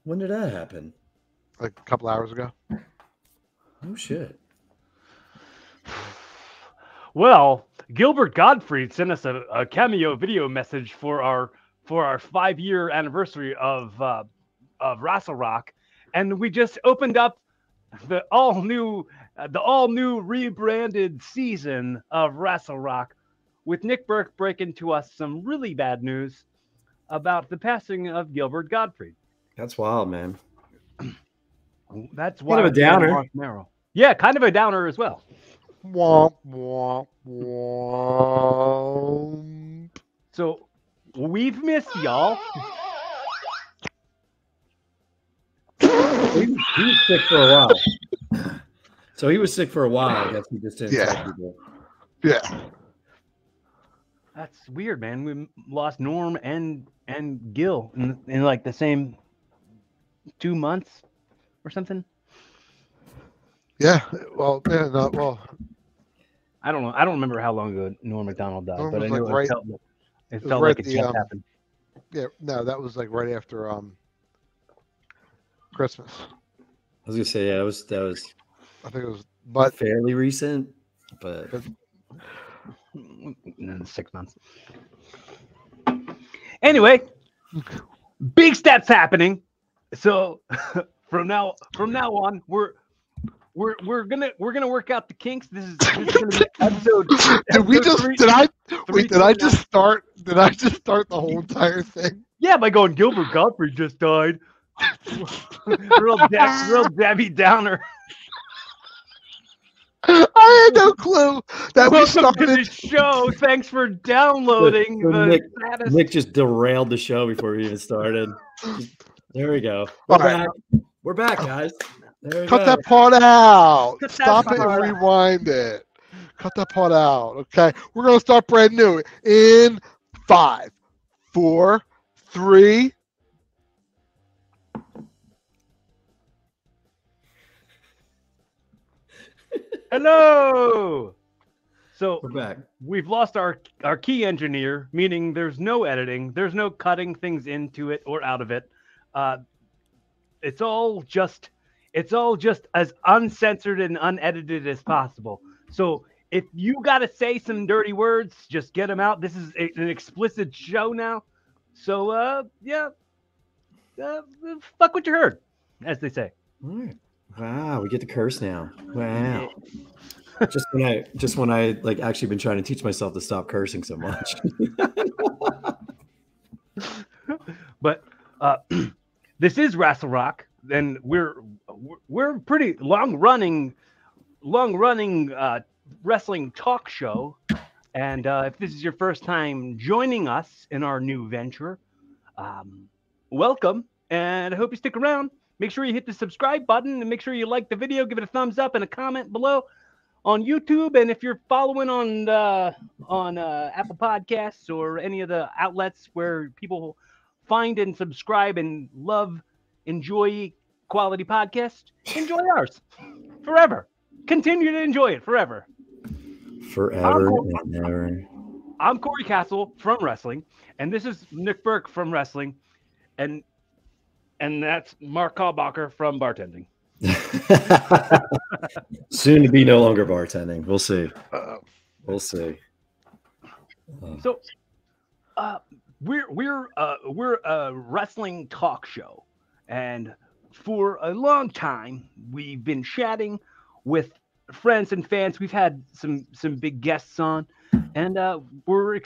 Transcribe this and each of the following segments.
When did that happen? Like a couple hours ago. Oh shit. Well, Gilbert Gottfried sent us a cameo video message for our 5-year anniversary of Rassle Rock, and we just opened up the all new rebranded season of Wrestle Rock with Nick Berk breaking to us some really bad news about the passing of Gilbert Gottfried. That's wild, man. That's Kind of a downer. Yeah, kind of a downer as well. Womp, womp, womp. So we've missed y'all. He was sick for a while. So he was sick for a while. I guess he just didn't tell people. Yeah. That's weird, man. We lost Norm and Gil in like the same 2 months or something. Yeah. Well, yeah, no, well. I don't know. I don't remember how long ago Norm Macdonald died, Norm but I was know like it felt like it just happened. Yeah, no, that was like right after Christmas. I was gonna say, yeah, that was I think it was, but fairly recent, but 6 months. Anyway, big steps happening. So from now on, we're gonna work out the kinks. This is gonna be episode. Did I just start the whole entire thing? Yeah, by going Gilbert Gottfried just died. real Debbie Downer. I had no clue that we started to the show. Thanks for downloading. Nick just derailed the show before we even started. There we go. We're back, guys. There we Cut go. that part out. Stop it and rewind it. Cut that part out. Okay, we're gonna start brand new in 5, 4, 3. Hello. So we're back. We've lost our key engineer, meaning there's no editing, there's no cutting things into it or out of it. It's all just as uncensored and unedited as possible. So if you got to say some dirty words, just get them out. This is an explicit show now. So fuck what you heard, as they say. All right. Wow, we get to curse now. Wow. just when I like actually been trying to teach myself to stop cursing so much. But this is Rassle Rock, and we're pretty long running wrestling talk show. And if this is your first time joining us in our new venture, welcome, and I hope you stick around. Make sure you hit the subscribe button and make sure you like the video, give it a thumbs up and a comment below on YouTube. And if you're following on Apple Podcasts or any of the outlets where people find and subscribe and enjoy quality podcasts, enjoy ours forever. Continue to enjoy it forever. Forever and ever. I'm Cory Castle from wrestling, and this is Nick Berk from wrestling, and that's Mark Kalbacher from bartending. Soon to be no longer bartending. We'll see. We'll see. So, we're a wrestling talk show, and for a long time we've been chatting with friends and fans. We've had some big guests on, and we're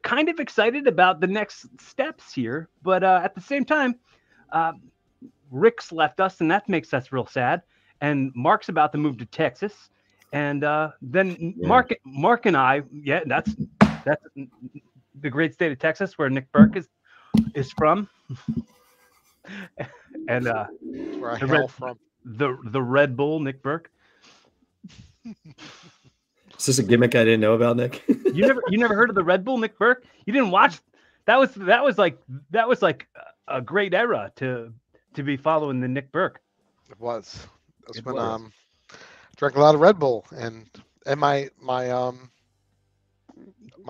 kind of excited about the next steps here. But at the same time, Rick's left us, and that makes us real sad. And Mark's about to move to Texas, and then Mark and I, that's the great state of Texas where Nick Berk is from, and where I hail from. The Red Bull Nick Berk. Is this a gimmick I didn't know about, Nick? You never heard of the Red Bull Nick Berk? You didn't watch? That was like a great era to be following the Nick Berk. It was. That's when I drank a lot of Red Bull, and my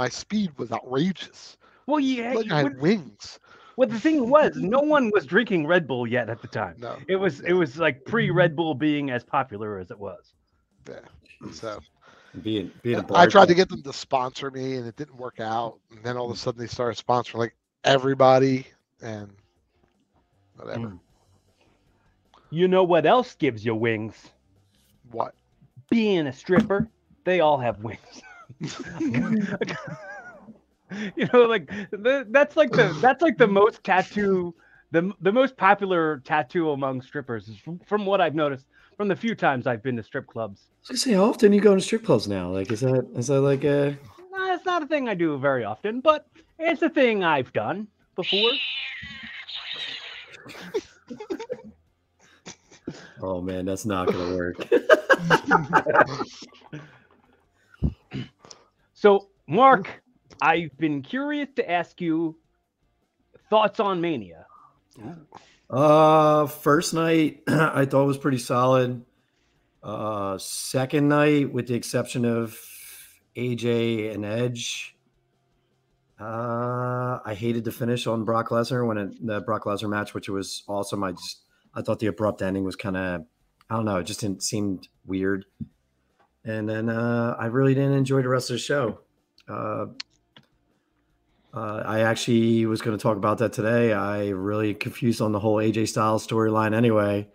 speed was outrageous. Well, yeah, like I had wings. Well, the thing was, no one was drinking Red Bull yet at the time. No, it was like pre-Red Bull being as popular as it was. Yeah. So being a I tried to get them to sponsor me, and it didn't work out. And then all of a sudden, they started sponsoring like everybody, and whatever. You know what else gives you wings? What? Being a stripper. They all have wings. You know, like that's like the most tattoo, the most popular tattoo among strippers is from what I've noticed from the few times I've been to strip clubs. I was gonna say, how often you go to strip clubs now? Like, is that like a? No, it's not a thing I do very often, but it's a thing I've done before. Oh man, that's not gonna work. So, Mark, I've been curious to ask you thoughts on Mania. First night I thought was pretty solid. Second night, with the exception of AJ and Edge, I hated the finish on Brock Lesnar when the Brock Lesnar match, which was awesome. I thought the abrupt ending was kind of, I don't know, it just didn't seem weird. And then I really didn't enjoy the rest of the show. I actually was going to talk about that today. I really confused on the whole AJ Styles storyline anyway,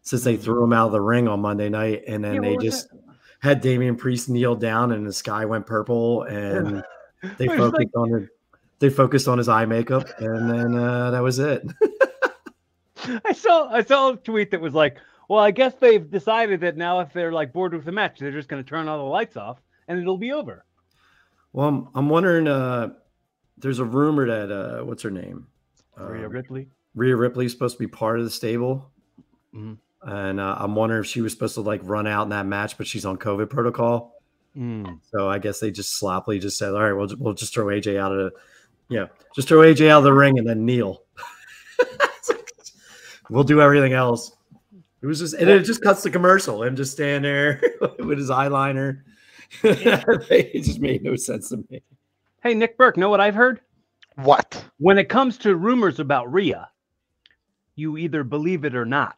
since they threw him out of the ring on Monday night, and then they just had Damian Priest kneel down and the sky went purple, and they focused on his eye makeup, and then that was it. I saw a tweet that was like, well, I guess they've decided that now if they're like bored with the match, they're just going to turn all the lights off and it'll be over. Well, I'm wondering, there's a rumor that, what's her name? Rhea Ripley. Rhea Ripley is supposed to be part of the stable. Mm-hmm. And I'm wondering if she was supposed to like run out in that match, but she's on COVID protocol. So I guess they just sloppily just said, all right, we'll just throw AJ out of just throw AJ out of the ring and then kneel. We'll do everything else. It was just, and it just cuts the commercial. Him just standing there with his eyeliner. It just made no sense to me. Hey, Nick Berk, know what I've heard? What? When it comes to rumors about Rhea, you either believe it or not.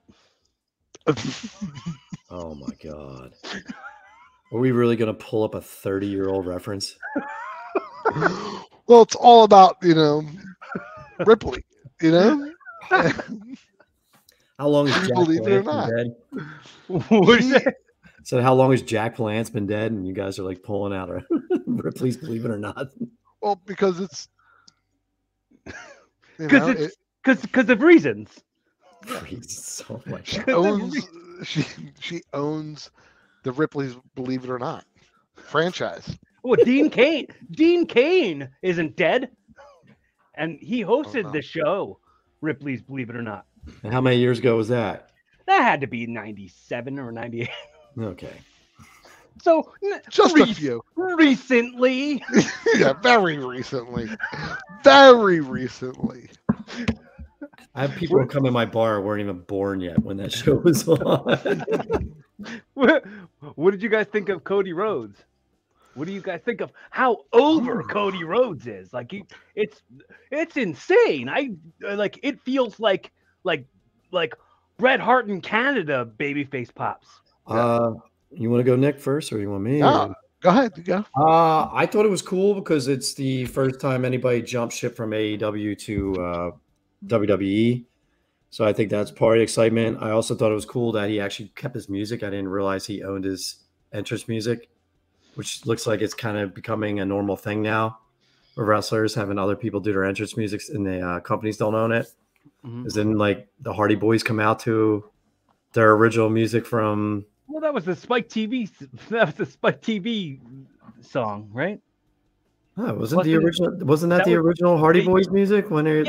Oh my God. Are we really going to pull up a 30-year-old reference? Well, it's all about, Ripley, How long has Jack believe it or Palance not? been dead? What is it? So how long has Jack Palance been dead? And you guys are like pulling out a Ripley's Believe It or Not. Well, because it's because of reasons. Oh my God. She owns the Ripley's Believe It or Not franchise. Well, Dean Cain isn't dead, and he hosted the show Ripley's Believe It or Not. And how many years ago was that? That had to be 97 or 98. Okay. So just a few. Recently. Yeah, very recently. Very recently. I have people who come in my bar who weren't even born yet when that show was on. What did you guys think of Cody Rhodes? What do you guys think of how over Cody Rhodes is? Like it's insane. It feels like Bret Hart in Canada babyface pops. You want to go Nick first, or you want me? No, go ahead. Go. I thought it was cool because it's the first time anybody jumped ship from AEW to WWE. So I think that's part of the excitement. I also thought it was cool that he actually kept his music. I didn't realize he owned his entrance music, which looks like it's kind of becoming a normal thing now for wrestlers having other people do their entrance music and the companies don't own it. Because then like the Hardy Boys come out to their original music from. Well, that was the Spike TV. That was the Spike TV song, right? Oh, wasn't the original Hardy Boys music when they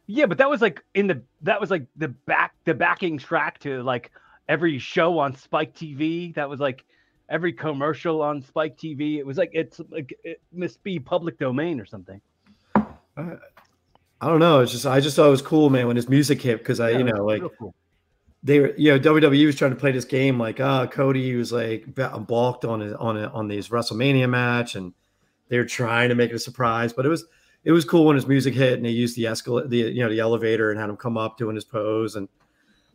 Yeah, but that was like the backing track to like every show on Spike TV. That was like every commercial on Spike TV. It was like it must be public domain or something. I don't know. It's just I just thought it was cool, man, when his music hit because cool. They were, WWE was trying to play this game like, Cody was like balked on this WrestleMania match, and they were trying to make it a surprise, but it was it was cool when his music hit and they used the the elevator and had him come up doing his pose, and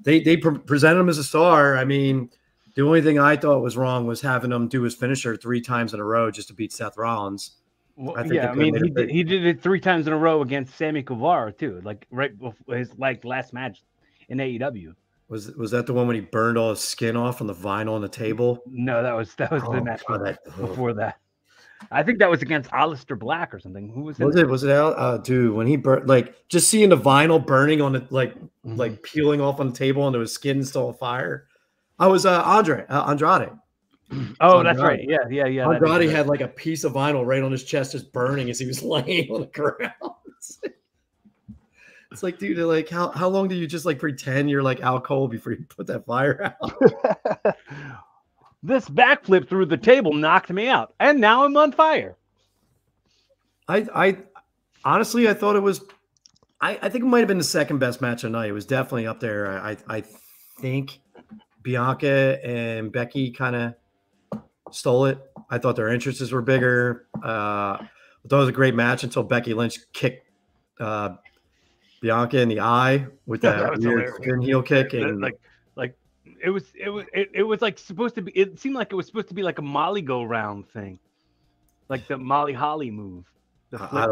they presented him as a star. I mean, the only thing I thought was wrong was having him do his finisher 3 times in a row just to beat Seth Rollins. Well, I mean, he did it 3 times in a row against Sammy Guevara too, like right before his last match in AEW. Was that the one when he burned all his skin off on the vinyl on the table? No, that was the match before that. I think that was against Aleister Black or something. Who was it? Was it Al? Dude, when he burned, like, just seeing the vinyl burning on it, like peeling off on the table and his skin still on fire. I was Andrade. Oh, Andrade. That's right. Yeah. Andrade had like a piece of vinyl right on his chest, just burning as he was laying on the ground. It's like, dude, like, how long do you just like pretend you're like Al Cole before you put that fire out? This backflip through the table knocked me out, and now I'm on fire. I honestly, I thought it was. I think it might have been the second best match of the night. It was definitely up there. I think Bianca and Becky kind of stole it. I thought their entrances were bigger. I thought it was a great match until Becky Lynch kicked Bianca in the eye with that weird spin heel kick, and it was like supposed to be. It seemed like it was supposed to be like a Molly go round thing, like the Molly Holly move. I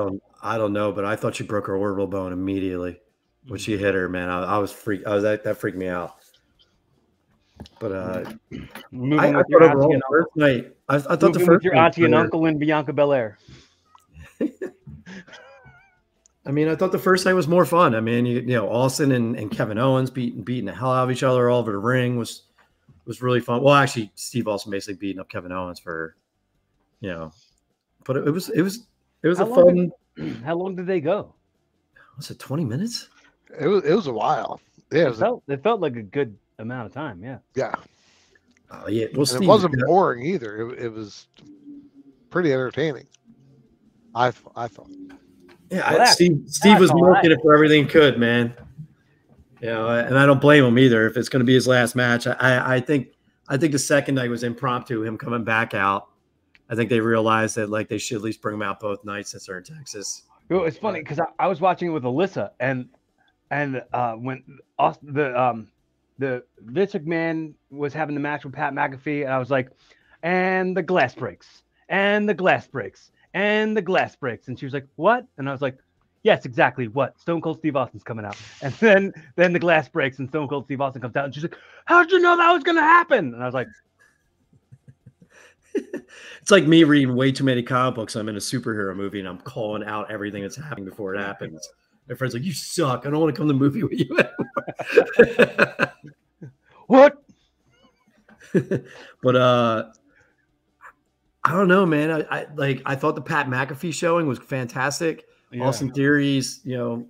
don't know, but I thought she broke her orbital bone immediately when she hit her. Man, I was freaked. That freaked me out. But I thought overall, first night, I thought the first with your auntie and uncle and Bianca Belair. I mean, I thought the first night was more fun. I mean, you know, Austin and Kevin Owens beating the hell out of each other all over the ring was really fun. Well, actually, Steve Austin basically beating up Kevin Owens for, you know, but it was a fun. How long did they go? Was it 20 minutes? It was a while. Yeah, it felt like a good amount of time. Yeah. Yeah. Oh yeah. Well, Steve, it wasn't boring either. It was pretty entertaining. I thought. Yeah, Steve was milking it for everything he could, man. You know, and I don't blame him either. If it's going to be his last match, I think the second night was impromptu. Him coming back out, I think they realized that like they should at least bring him out both nights since they're in Texas. Well, it's funny because I was watching it with Alyssa, and when the Vince McMahon was having the match with Pat McAfee, and I was like, and the glass breaks, and the glass breaks. And the glass breaks, and she was like, "What?" And I was like, "Yes, exactly what." Stone Cold Steve Austin's coming out, and then the glass breaks, and Stone Cold Steve Austin comes out, and she's like, "How did you know that was going to happen?" And I was like, "It's like me reading way too many comic books. I'm in a superhero movie, and I'm calling out everything that's happening before it happens." My friend's like, "You suck. I don't want to come to the movie with you anymore." What? But I don't know, man. I thought the Pat McAfee showing was fantastic. Yeah. Austin Theory's, you know,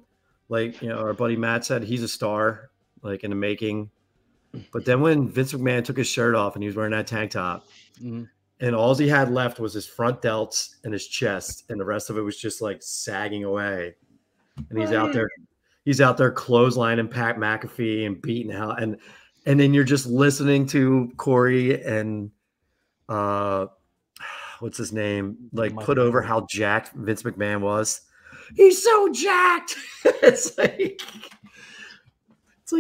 like, you know, our buddy Matt said, he's a star, like in the making. But then when Vince McMahon took his shirt off and he was wearing that tank top, and all he had left was his front delts and his chest, and the rest of it was just like sagging away. And he's out there clotheslining Pat McAfee and beating hell, and then you're just listening to Cory and what's his name? Like put over how jacked Vince McMahon was. He's so jacked. It's like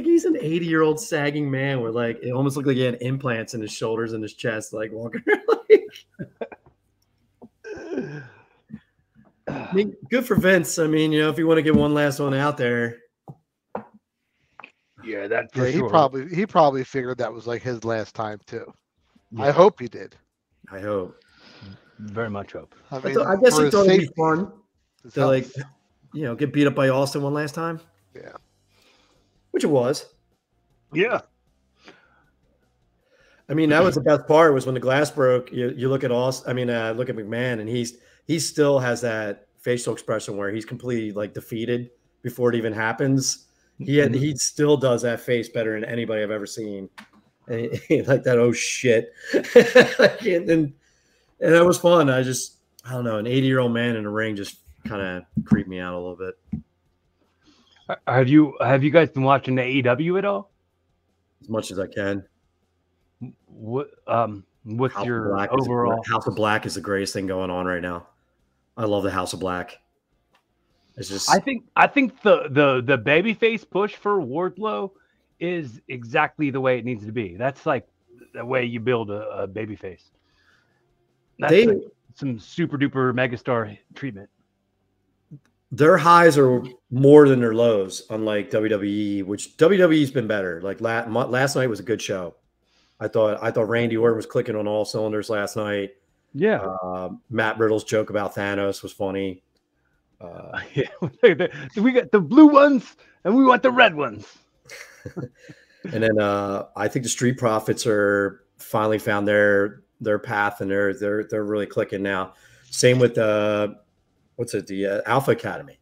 he's an 80-year-old sagging man with like it almost looked like he had implants in his shoulders and his chest, like walking around. I mean, good for Vince. I mean, you know, if you want to get one last one out there. Yeah, that's he probably figured that was like his last time too. Yeah. I hope he did. I hope. Very much hope. I mean, I guess he thought it'd be fun to like, you know, get beat up by Austin one last time. Yeah, which it was. Yeah. I mean, that was the best part was when the glass broke. You look at Austin. I mean, look at McMahon, and he still has that facial expression where he's completely like defeated before it even happens. He still does that face better than anybody I've ever seen. And like that, oh shit. And that was fun. I don't know, an 80-year-old man in a ring just kind of creeped me out a little bit. Have you guys been watching the AEW at all? As much as I can. What's your overall? House of Black is the greatest thing going on right now. I love the House of Black. It's just I think the babyface push for Wardlow is exactly the way it needs to be. That's like the way you build a babyface. That's like some super duper megastar treatment. Their highs are more than their lows, unlike WWE, which WWE's been better. Like last night was a good show. I thought Randy Orton was clicking on all cylinders last night. Yeah. Matt Riddle's joke about Thanos was funny. Yeah, we got the blue ones and we want the red ones. And then I think the Street Profits are finally found their path, and they're really clicking now. Same with the Alpha Academy.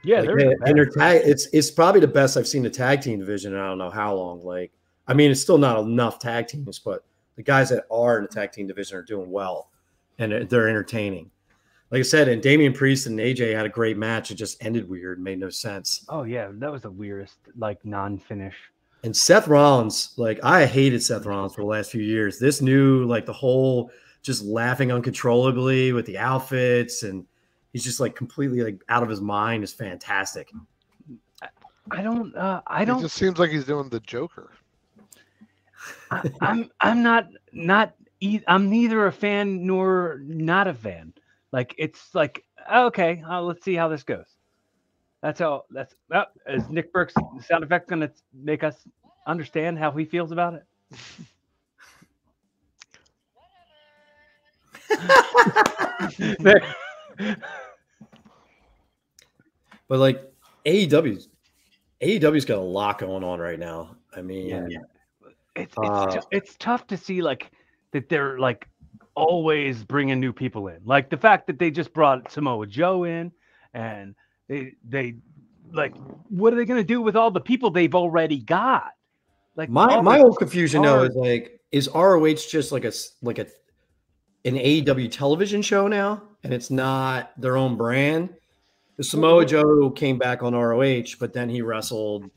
Yeah, it's probably the best I've seen the tag team division in I don't know how long. Like, I mean, it's still not enough tag teams, but the guys that are in the tag team division are doing well, and they're entertaining. Like I said, and Damian Priest and AJ had a great match. It just ended weird, made no sense. Oh yeah, that was the weirdest like non-finish. And Seth Rollins, like I hated Seth Rollins for the last few years. This new, like the whole just laughing uncontrollably with the outfits, and he's just like completely like out of his mind is fantastic. I don't. It just seems like he's doing the Joker. I'm neither a fan nor not a fan. Like it's like okay, let's see how this goes. Is Nick Berk's sound effect going to make us understand how he feels about it? But like AEW's got a lot going on right now. I mean, it's tough to see like that they're like always bringing new people in. Like the fact that they just brought Samoa Joe in, and they like, what are they going to do with all the people they've already got? Like my whole confusion though is like, is ROH just like an AEW television show now, and it's not their own brand? The Samoa Joe came back on ROH, but then he wrestled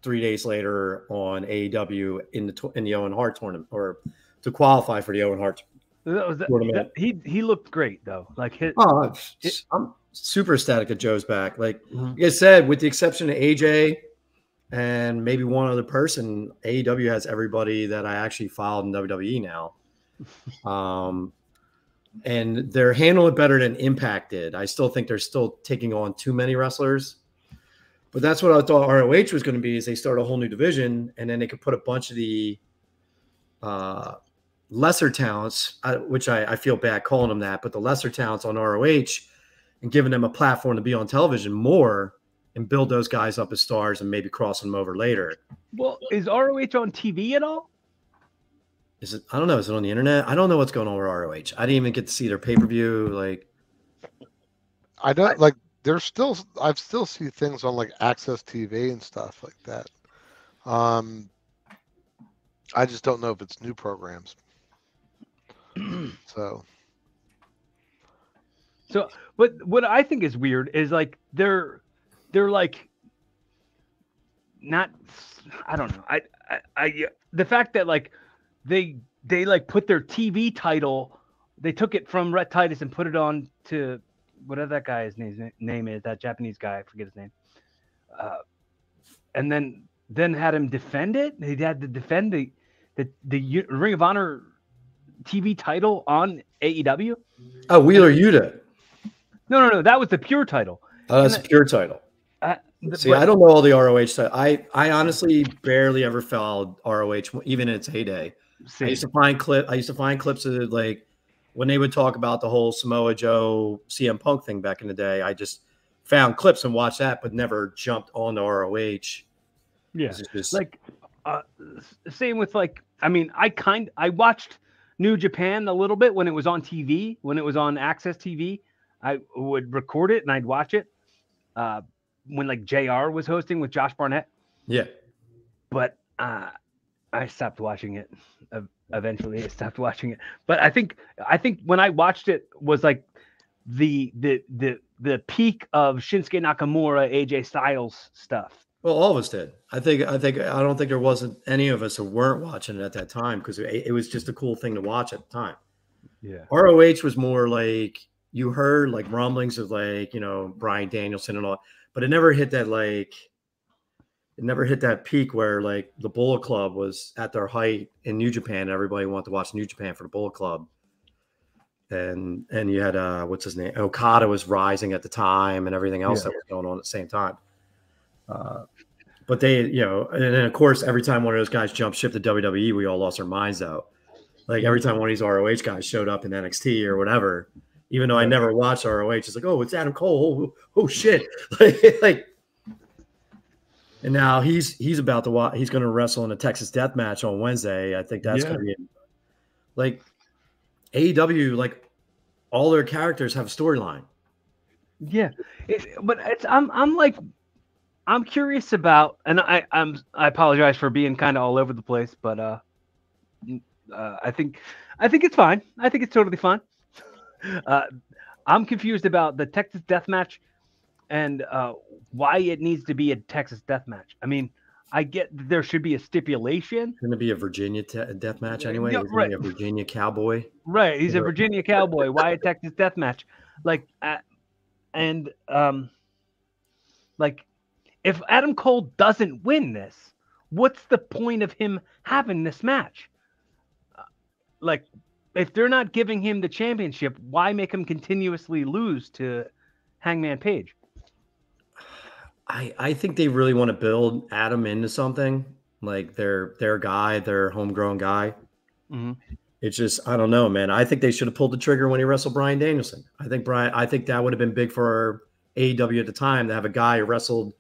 3 days later on AEW in the Owen Hart tournament, or to qualify for the Owen Hart tournament. He looked great though. Like I'm super ecstatic that Joe's back. Like I said, with the exception of AJ and maybe one other person, AEW has everybody that I actually followed in WWE now. And they're handling it better than Impact did. I still think they're still taking on too many wrestlers. But that's what I thought ROH was going to be, is they start a whole new division, and then they could put a bunch of the lesser talents, which I feel bad calling them that, but the lesser talents on ROH, and giving them a platform to be on television more and build those guys up as stars and maybe cross them over later. Well, is ROH on TV at all? Is it? I don't know. Is it on the internet? I don't know what's going on with ROH. I didn't even get to see their pay-per-view. Like, I don't like. There's still, I've still see things on like Access TV and stuff like that. I just don't know if it's new programs. So, but what I think is weird is like they're like not. I don't know. I the fact that like they like put their TV title, they took it from Rhett Titus and put it on to whatever that guy's name is, that Japanese guy, I forget his name. And then had him defend it. He had to defend the Ring of Honor TV title on AEW. Oh, Wheeler Yuta. No. That was the pure title. Oh, that's a pure title. See, I don't know all the ROH stuff. I honestly barely ever followed ROH, even in its heyday. Same. I used to find clips of like when they would talk about the whole Samoa Joe CM Punk thing back in the day. I just found clips and watched that, but never jumped on the ROH. Yeah, just like same with like, I mean, I watched New Japan a little bit when it was on TV, when it was on Access TV. I would record it and I'd watch it. When like JR was hosting with Josh Barnett. Yeah. But I stopped watching it. Eventually I stopped watching it. But I think when I watched it was like the peak of Shinsuke Nakamura, AJ Styles stuff. Well, all of us did. I don't think there wasn't any of us who weren't watching it at that time, because it was just a cool thing to watch at the time. Yeah. ROH was more like you heard like rumblings of like, you know, Bryan Danielson and all, but it never hit that like, it never hit that peak where like the Bullet Club was at their height in New Japan. And everybody wanted to watch New Japan for the Bullet Club. And you had what's his name? Okada was rising at the time and everything else that was going on at the same time. But they, you know, and then of course, every time one of those guys jumped ship to WWE, we all lost our minds out. Like every time one of these ROH guys showed up in NXT or whatever, even though I never watched ROH, it's like, oh, it's Adam Cole. Oh shit. like, and now he's about to watch. He's going to wrestle in a Texas Death Match on Wednesday. I think that's going to be like AEW. Like all their characters have a storyline. Yeah, but it's I'm curious about, and I apologize for being kind of all over the place, but I think it's fine. I think it's totally fine. I'm confused about the Texas Death Match and why it needs to be a Texas Death Match. I mean, I get there should be a stipulation. It's going to be a Virginia Death Match anyway. Yeah, right. A Virginia Cowboy. Right. He's a Virginia Cowboy. Why a Texas Death Match? Like, like, if Adam Cole doesn't win this, what's the point of him having this match? Like, if they're not giving him the championship, why make him continuously lose to Hangman Page? I think they really want to build Adam into something like their guy, their homegrown guy. Mm-hmm. It's just, I don't know, man. I think they should have pulled the trigger when he wrestled Bryan Danielson. I think that would have been big for AEW at the time to have a guy who wrestled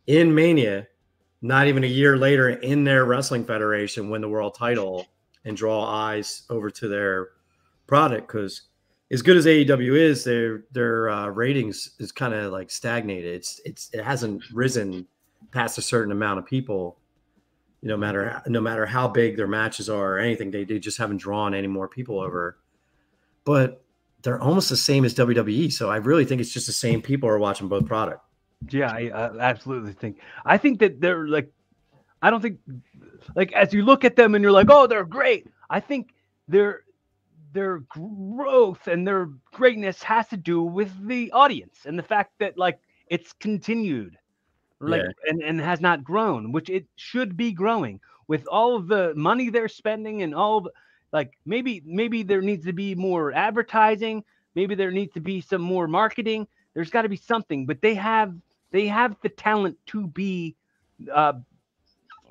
in Mania, not even a year later in their wrestling federation, win the world title and draw eyes over to their product. Because as good as AEW is, their ratings is kind of like stagnated. It hasn't risen past a certain amount of people. No matter how big their matches are or anything, they just haven't drawn any more people over. But they're almost the same as WWE. So I really think it's just the same people are watching both product. Yeah, I absolutely think. I think that they're like, I don't think, like, as you look at them and you're like, oh, they're great. I think their growth and their greatness has to do with the audience and the fact that like it's continued, like, and has not grown, which it should be growing with all of the money they're spending and all of, like, maybe there needs to be more advertising. Maybe there needs to be some more marketing. There's got to be something, but they have the talent to be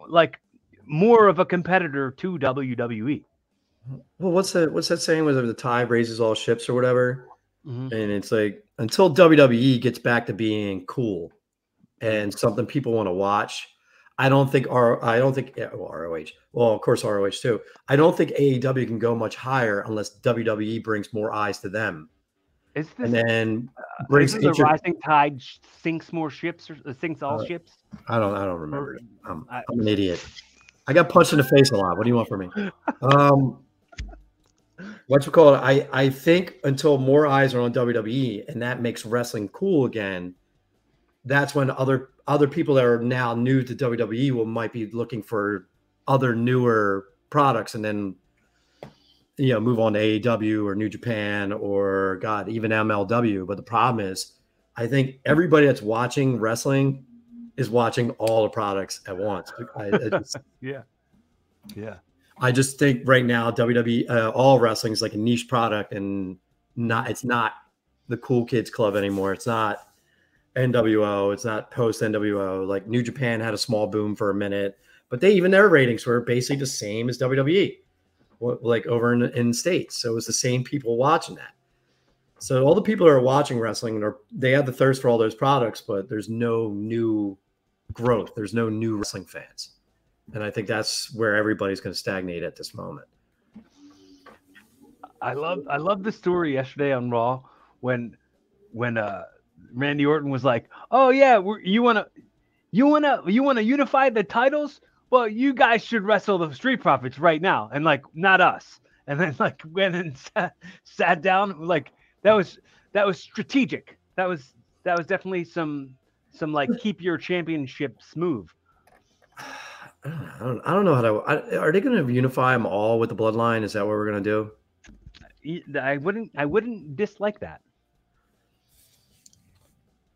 like more of a competitor to WWE. Well, what's that saying? Was it the tide raises all ships or whatever? Mm-hmm. And it's like until WWE gets back to being cool and something people want to watch, I don't think ROH. Well, of course ROH too. I don't think AEW can go much higher unless WWE brings more eyes to them. Is this, and then brings the rising tide sinks more ships or sinks all ships? I don't remember. I'm an idiot. I got punched in the face a lot. What do you want from me? What's it called? I think until more eyes are on WWE and that makes wrestling cool again, that's when other people that are now new to WWE might be looking for other newer products and then move on to AEW or New Japan or even MLW. But the problem is, I think everybody that's watching wrestling is watching all the products at once. Yeah. I just think right now WWE, all wrestling is like a niche product, and it's not the cool kids club anymore. It's not NWO. It's not post NWO. Like New Japan had a small boom for a minute, but their ratings were basically the same as WWE, like over in the States. So it was the same people watching that. So all the people who are watching wrestling, they have the thirst for all those products, but there's no new growth. There's no new wrestling fans. And I think that's where everybody's going to stagnate at this moment. I love the story yesterday on Raw when Randy Orton was like, "Oh yeah, you wanna unify the titles? Well, you guys should wrestle the Street Profits right now, and like not us." And then like went and sat down. Like that was strategic. That was definitely some like keep your championships move. I don't know how to. Are they going to unify them all with the bloodline? Is that what we're going to do? I wouldn't dislike that.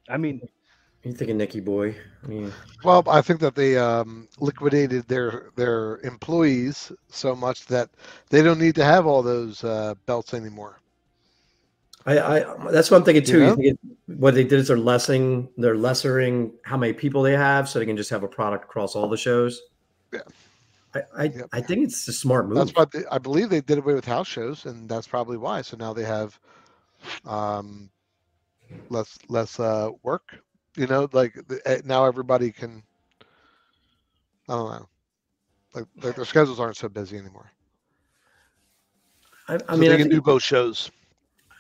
I mean, you thinking Nicky Boy? I mean, well, I think that they liquidated their employees so much that they don't need to have all those belts anymore. I that's what I'm thinking too. You know? You think what they did is they're lessering how many people they have, so they can just have a product across all the shows. Yeah. I think it's a smart move. That's why I believe they did away with house shows, and that's probably why. So now they have less work. You know, like now everybody can. I don't know. Like their schedules aren't so busy anymore. I mean, they can do both shows.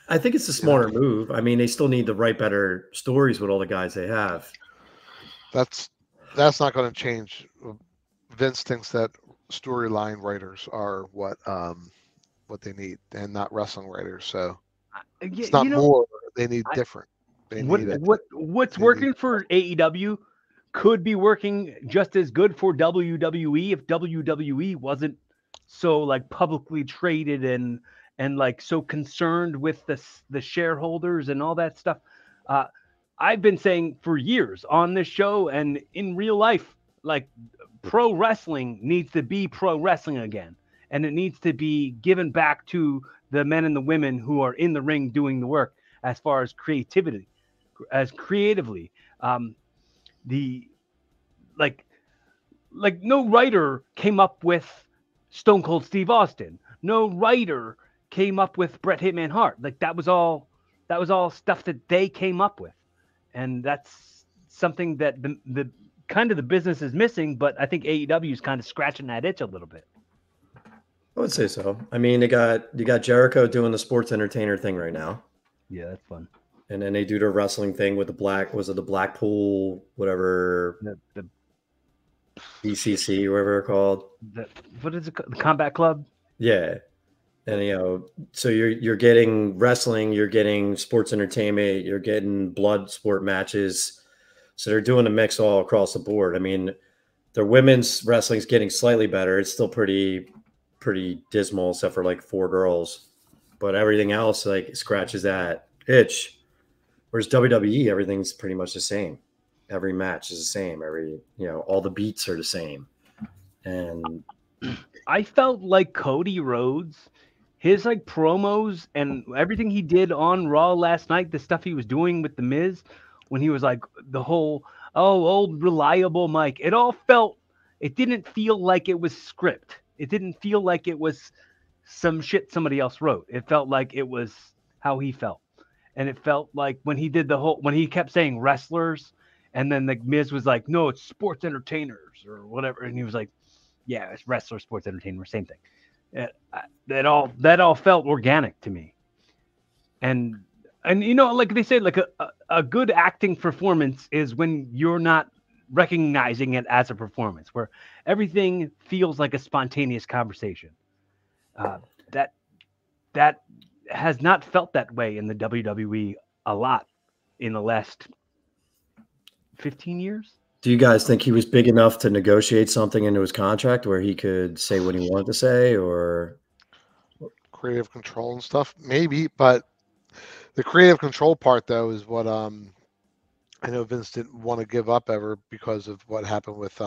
I think it's a smarter move. I mean, they still need to write better stories with all the guys they have. That's not going to change. Vince thinks that storyline writers are what they need, and not wrestling writers. So it's not more. They need different. What's working for AEW could be working just as good for WWE if WWE wasn't so like publicly traded and like so concerned with the shareholders and all that stuff. I've been saying for years on this show and in real life, like pro wrestling needs to be pro wrestling again, and it needs to be given back to the men and the women who are in the ring doing the work as far as creatively. The like no writer came up with Stone Cold Steve Austin. No writer came up with Bret Hitman Hart. Like that was all stuff that they came up with, and that's something that the kind of the business is missing. But I think AEW is kind of scratching that itch a little bit. I would say so. I mean, you got Jericho doing the sports entertainer thing right now. Yeah, that's fun. And then they do the wrestling thing with the Blackpool, whatever, the BCC, whatever they're called. What is it? The Combat Club? Yeah. And, so you're getting wrestling, you're getting sports entertainment, you're getting blood sport matches. So they're doing a mix all across the board. I mean, their women's wrestling's getting slightly better. It's still pretty dismal, except for like 4 girls. But everything else like scratches that itch. Whereas WWE, everything's pretty much the same. Every match is the same. All the beats are the same. And I felt like Cody Rhodes, his like promos and everything he did on Raw last night, the stuff he was doing with The Miz, when he was like the whole, old reliable Mike, it didn't feel like it was script. It didn't feel like it was some shit somebody else wrote. It felt like it was how he felt. And it felt like when he did when he kept saying wrestlers, and then the Miz was like, no, it's sports entertainers or whatever. And he was like, yeah, it's wrestler, sports entertainer, same thing. That all felt organic to me. And like they say, like a good acting performance is when you're not recognizing it as a performance, where everything feels like a spontaneous conversation. That has not felt that way in the WWE a lot in the last 15 years. Do you guys think he was big enough to negotiate something into his contract where he could say what he wanted to say, or creative control and stuff? Maybe, but the creative control part though is what I know Vince didn't want to give up ever because of what happened with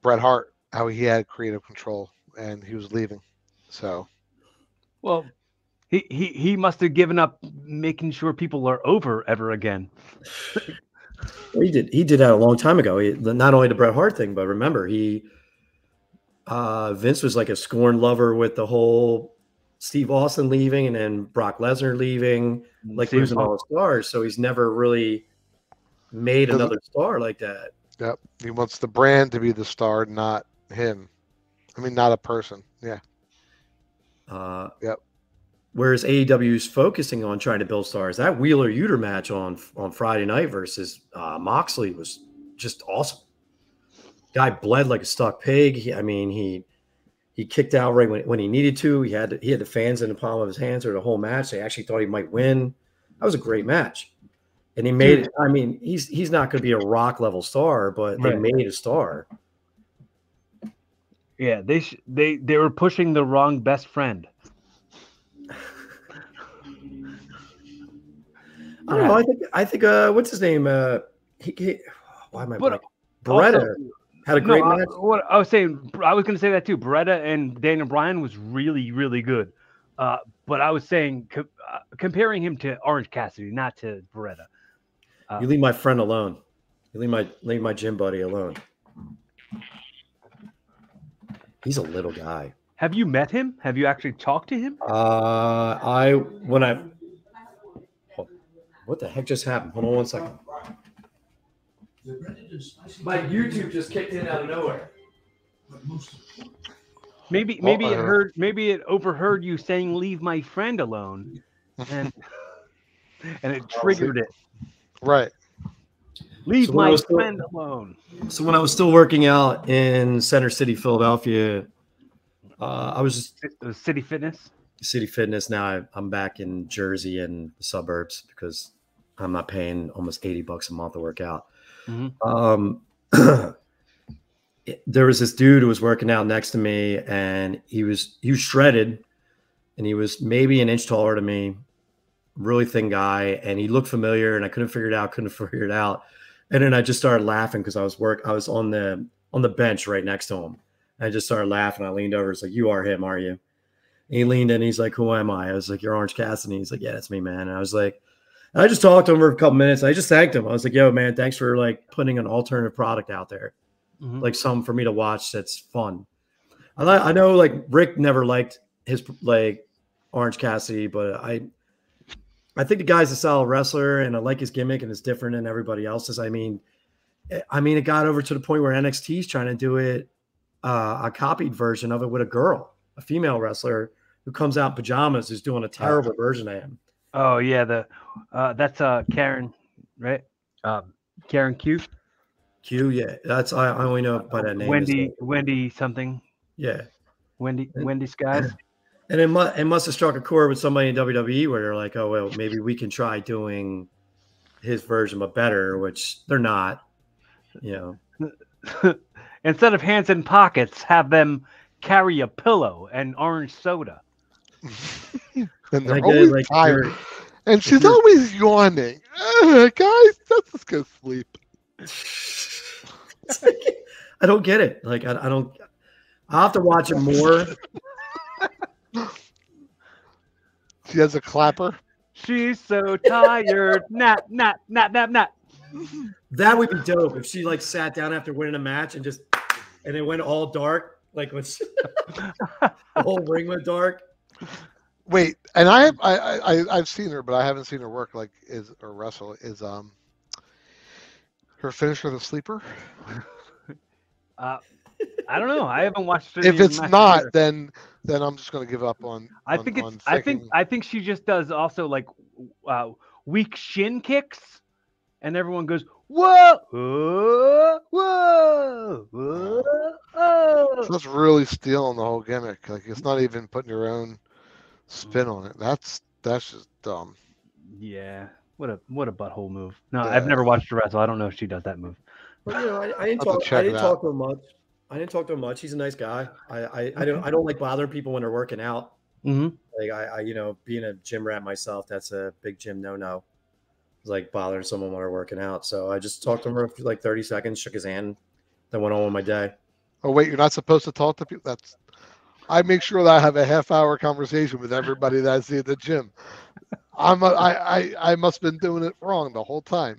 Bret Hart, how he had creative control and he was leaving. So, well, he must have given up making sure people are over ever again. Well, he did that a long time ago. Not only the Bret Hart thing, but remember Vince was like a scorn lover with the whole Steve Austin leaving and then Brock Lesnar leaving, like losing all his stars. So he's never really made another star like that. Yep. He wants the brand to be the star, not him. I mean, not a person. Yeah. Yep. Whereas AEW is focusing on trying to build stars. That Wheeler Yuta match on Friday night versus Moxley was just awesome. Guy bled like a stuck pig. He kicked out right when he needed to. He had the fans in the palm of his hands or the whole match. They actually thought he might win. That was a great match. And he made it. I mean, he's not going to be a Rock level star, but they made a star. Yeah, they were pushing the wrong best friend. I don't know. I think what's his name? Why am I blanking? Beretta had a great match. What I was saying, I was going to say that too. Beretta and Daniel Bryan was really, really good. But I was saying comparing him to Orange Cassidy, not to Beretta. You leave my friend alone. You leave my gym buddy alone. He's a little guy. Have you met him? Have you actually talked to him? What the heck just happened? Hold on one second. My YouTube just kicked in out of nowhere. Maybe it overheard you saying "leave my friend alone," and it triggered it. Right. Leave my friend alone. So when I was still working out in Center City, Philadelphia, I was just City Fitness. City Fitness. Now I'm back in Jersey and the suburbs because I'm not paying almost $80 a month to work out. Mm-hmm. There was this dude who was working out next to me, and he was shredded, and he was maybe an inch taller than me, really thin guy, and he looked familiar, and I couldn't figure it out. And then I just started laughing because I was on the bench right next to him. I just started laughing. I leaned over. It's like, "You are him, are you?" And he leaned in. And he's like, "Who am I?" I was like, "You're Orange Cassidy." He's like, "Yeah, that's me, man." And I was like, I just talked to him for a couple minutes. I just thanked him. I was like, "Yo, man, thanks for like putting an alternative product out there, like something for me to watch that's fun." I know like Rick never liked his like Orange Cassidy, but I think the guy's a solid wrestler, and I like his gimmick, and it's different than everybody else's. I mean, it got over to the point where NXT is trying to do it, a copied version of it with a female wrestler who comes out in pajamas, who's doing a terrible version of him. Oh yeah, that's Karen, right? Karen Q. Q, yeah. That's I only know by that name. Wendy something. Yeah. Wendy Skies. And it must have struck a chord with somebody in WWE where they're like, "Oh well, maybe we can try doing his version but better," which they're not. You know. Instead of hands in pockets, have them carry a pillow and orange soda. And they're always like, tired. And she's always yawning. Guys, let's just go sleep. I don't get it. Like, I don't. I'll have to watch it more. She has a clapper. She's so tired. Nap. That would be dope if she like sat down after winning a match and it went all dark, like when the whole ring went dark. Wait, and I've seen her, but I haven't seen her work or wrestle. Is her finisher the sleeper? I don't know. I haven't watched it. If it's not, then I'm just going to give up on. I think she just does also like weak shin kicks, and everyone goes whoa, whoa, whoa, whoa. So that's really stealing the whole gimmick. Like it's not even putting your own spin on it. That's just dumb. Yeah. What a butthole move. No, yeah. I've never watched her wrestle. I don't know if she does that move. Well, you know, I didn't talk to him much. I didn't talk to him much. He's a nice guy. I don't like bothering people when they're working out. Mm-hmm. Like I being a gym rat myself, that's a big gym no. It's like bothering someone while they're working out. So I just talked to him for like 30 seconds, shook his hand, then went on with my day. Oh wait, you're not supposed to talk to people? I make sure that I have a half-hour conversation with everybody that I see at the gym. I must have been doing it wrong the whole time.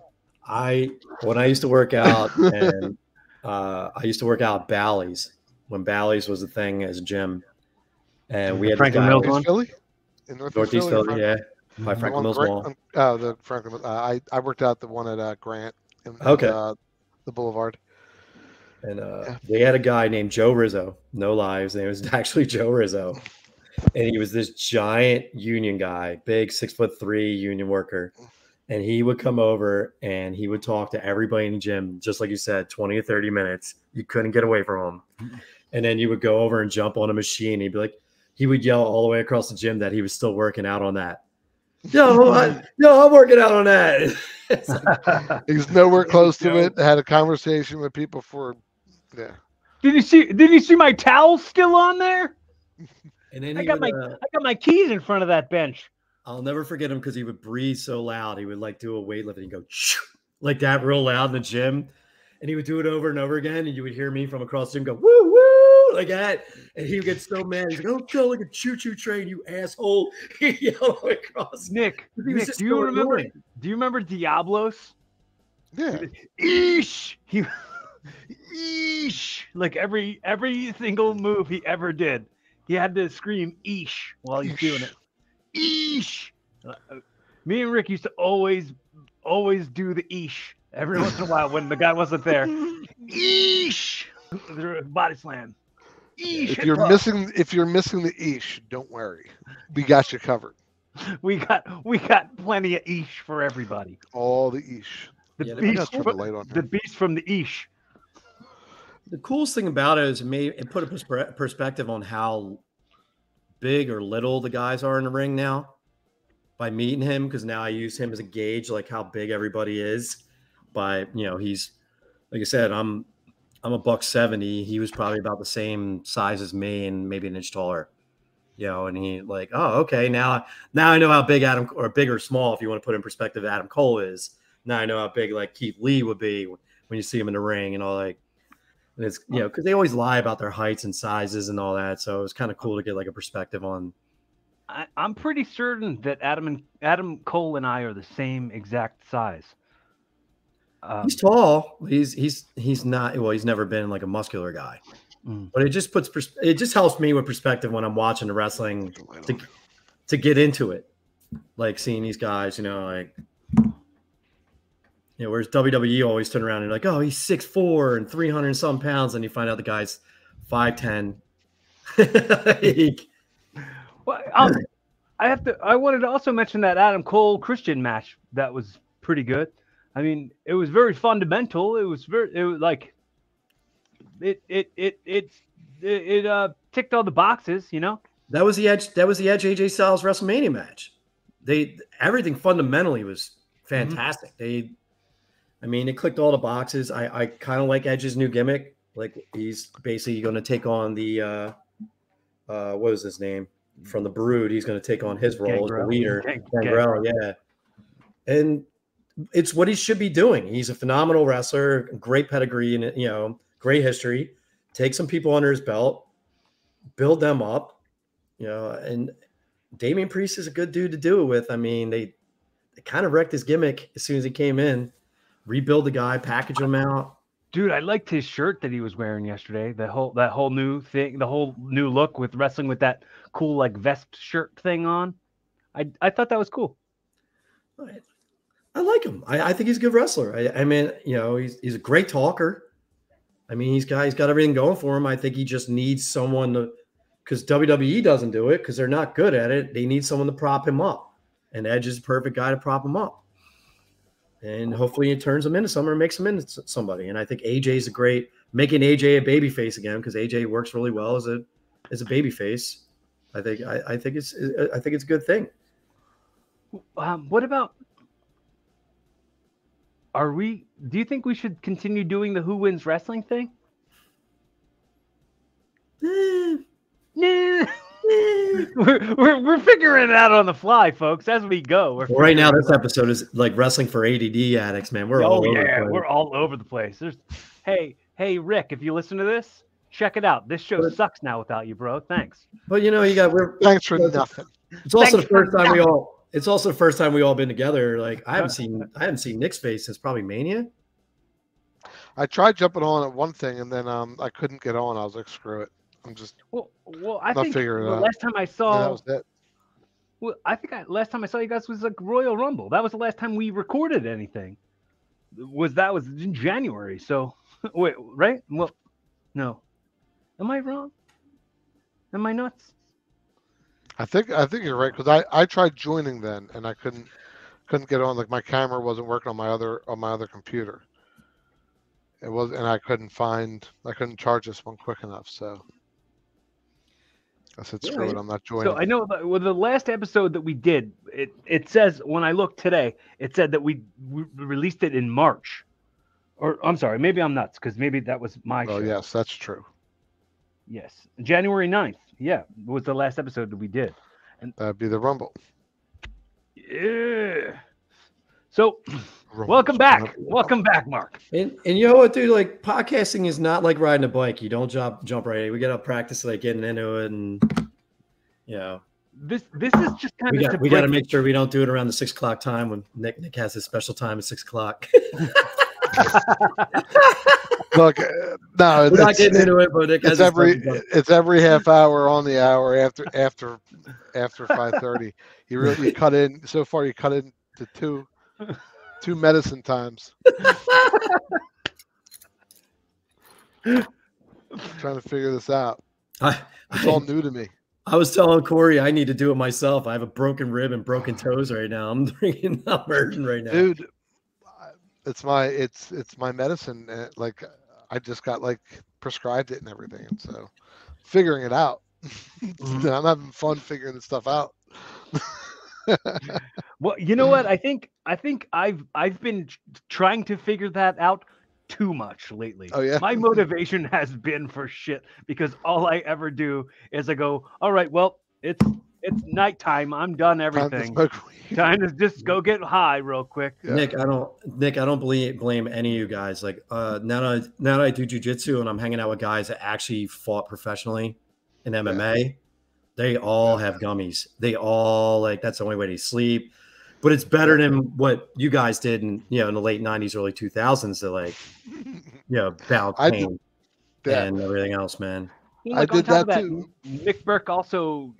When I used to work out, and I used to work out at Bally's when Bally's was a thing as a gym, and we had Franklin Mills one. Philly? In Northeast Philly, yeah, by Franklin Mills Mall. The Franklin. I worked out the one at Grant. The Boulevard. And they had a guy named Joe Rizzo. No lie, his name was actually Joe Rizzo, and he was this giant union guy, big 6'3" union worker. And he would come over and he would talk to everybody in the gym, just like you said, 20 or 30 minutes. You couldn't get away from him. And then you would go over and jump on a machine. He'd be like, he would yell all the way across the gym that he was still working out on that. I'm working out on that. He's nowhere close to it. Had a conversation with people yeah. Did you see my towel still on there? And then I got my keys in front of that bench. I'll never forget him because he would breathe so loud. He would like do a weightlifting and go like that real loud in the gym. And he would do it over and over again. And you would hear me from across the gym go, woo, woo, like that. And he would get so mad. He's like, don't feel like a choo-choo train, you asshole. He yelled across. Nick, do you remember Diablos? Yeah. Eesh. Eesh. Like every single move he ever did, he had to scream eesh while he's doing it. Eesh. Me and Rick used to always do the eesh every once in a while when the guy wasn't there. Eesh. Body slam. Eesh. If you're missing the eesh, don't worry. We got you covered. We got plenty of eesh for everybody. All the eesh. The beast from the eesh. The coolest thing about it is it put a perspective on how big or little the guys are in the ring now by meeting him, because now I use him as a gauge, like how big everybody is. By he's, like I said, I'm $170. He was probably about the same size as me and maybe an inch taller. And he like, oh, okay, now I know how big Adam, or big or small, if you want to put in perspective, Adam Cole is. Now I know how big like Keith Lee would be when you see him in the ring and all, like. And it's because they always lie about their heights and sizes and all that, so it's kind of cool to get like a perspective on. I'm pretty certain that Adam Cole and I are the same exact size. He's tall. He's not. Well, he's never been like a muscular guy, but it just helps me with perspective when I'm watching the wrestling to get into it, like seeing these guys. Whereas WWE always turn around and like, oh, he's 6'4" and 300 and some pounds, and you find out the guy's 5'10". Well, I wanted to also mention that Adam Cole Christian match that was pretty good. I mean, it was very fundamental. It was like it ticked all the boxes, That was the Edge AJ Styles WrestleMania match. Everything fundamentally was fantastic. It clicked all the boxes. I kind of like Edge's new gimmick. Like, he's basically going to take on the what is his name from the Brood. He's going to take on his role as the leader. Gangrel, yeah. And it's what he should be doing. He's a phenomenal wrestler, great pedigree, and great history. Take some people under his belt, build them up. And Damian Priest is a good dude to do it with. I mean, they kind of wrecked his gimmick as soon as he came in. Rebuild the guy, package him out. Dude, I liked his shirt that he was wearing yesterday. That whole new thing, the whole new look with wrestling with that cool like vest shirt thing on. I thought that was cool. I like him. I think he's a good wrestler. He's a great talker. I mean, he's got everything going for him. I think he just needs someone to, because WWE doesn't do it because they're not good at it. They need someone to prop him up, and Edge is the perfect guy to prop him up. And hopefully it turns him into someone or makes him into somebody. And I think AJ's making AJ a babyface again, because AJ works really well as a babyface. I think it's a good thing. What about? Do you think we should continue doing the Who Wins Wrestling thing? Nah. We're figuring it out on the fly, folks, as we go. Right now, this episode is like wrestling for ADD addicts, man. We're all over the place. Hey, Rick, if you listen to this, check it out. This show sucks now without you, bro. Thanks. But thanks for nothing. It's also the first time we all. It's also the first time we all been together. Like, I haven't seen Nick's face since probably Mania. I tried jumping on at one thing, and then I couldn't get on. I was like, screw it. I'm just I think last time I saw that was it. Well, I think last time I saw you guys was like Royal Rumble. That was the last time we recorded anything. That was in January. So wait, right? Well, no. Am I wrong? Am I nuts? I think you're right, because I tried joining then and I couldn't get on. Like, my camera wasn't working on my other computer. It was, and I couldn't charge this one quick enough. So I said, screw it, I'm not joining. So I know the last episode that we did, it says, when I looked today, it said that we released it in March. Or I'm sorry, maybe I'm nuts, because maybe that was my show. Oh, yes, that's true. Yes, January 9th. Yeah, was the last episode that we did. And that'd be the Rumble. Yeah. So, welcome back. Welcome back, Mark. And you know what, dude? Like, podcasting is not like riding a bike. You don't jump right in. We got to practice like getting into it, and you know, this is just kind of we got to make sure we don't do it around the 6 o'clock time when Nick has his special time at 6 o'clock. Look, no, we're not getting into it, but Nick has it's every half hour on the hour after 5:30. You cut in so far. You cut in to two medicine times. Trying to figure this out. It's all new to me. I was telling Cory I need to do it myself. I have a broken rib and broken toes right now. I'm hurting right now, dude. It's my medicine. Like I just got like prescribed it and everything, and so figuring it out. I'm having fun figuring this stuff out. Well, you know what? I think I've been trying to figure that out too much lately. Oh yeah. My motivation has been for shit because all I ever do is I go, all right, well, it's nighttime. I'm done everything. Time to just go get high real quick. Yeah. Nick, I don't blame any of you guys. Like now that I do jujitsu and I'm hanging out with guys that actually fought professionally in MMA, they all have gummies. They all like that's the only way to sleep. But it's better than what you guys did in in the late 90s, early 2000s to like balance pain and everything else, man. I did that too. Nick Berk also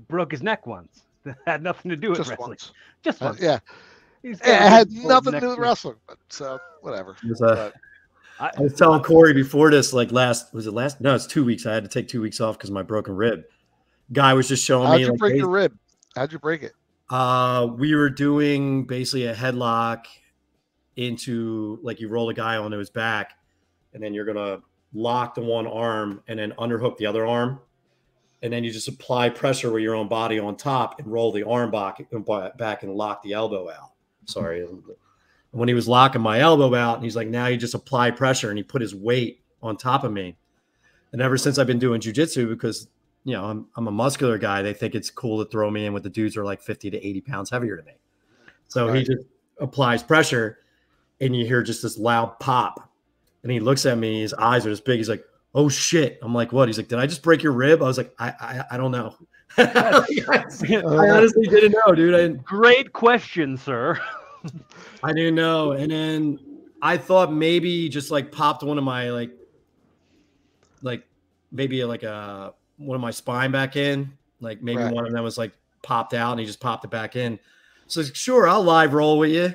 broke his neck once. That had nothing to do with just wrestling. Once. Just once. Yeah. It had nothing to do with wrestling, but so whatever. I was telling Cory before this, like no, it's 2 weeks. I had to take 2 weeks off because of my broken rib. Guy was just showing me. How'd you break your rib? How'd you break it? We were doing basically a headlock into like you roll a guy onto his back, and then you're gonna lock the one arm and then underhook the other arm. And then you just apply pressure with your own body on top and roll the arm back and lock the elbow out. Sorry. When he was locking my elbow out, and he's like, now you just apply pressure, and he put his weight on top of me. And ever since I've been doing jujitsu, because, I'm a muscular guy, they think it's cool to throw me in with the dudes who are like 50 to 80 pounds heavier than me. So He just applies pressure, and you hear just this loud pop. And he looks at me, his eyes are this big. He's like, oh shit. I'm like, what? He's like, did I just break your rib? I was like, I don't know. I honestly didn't know, dude. Great question, sir. I didn't know. And then I thought maybe just like popped one of my one of my spine back in. Like maybe one of them was like popped out and he just popped it back in. So sure, I'll live roll with you.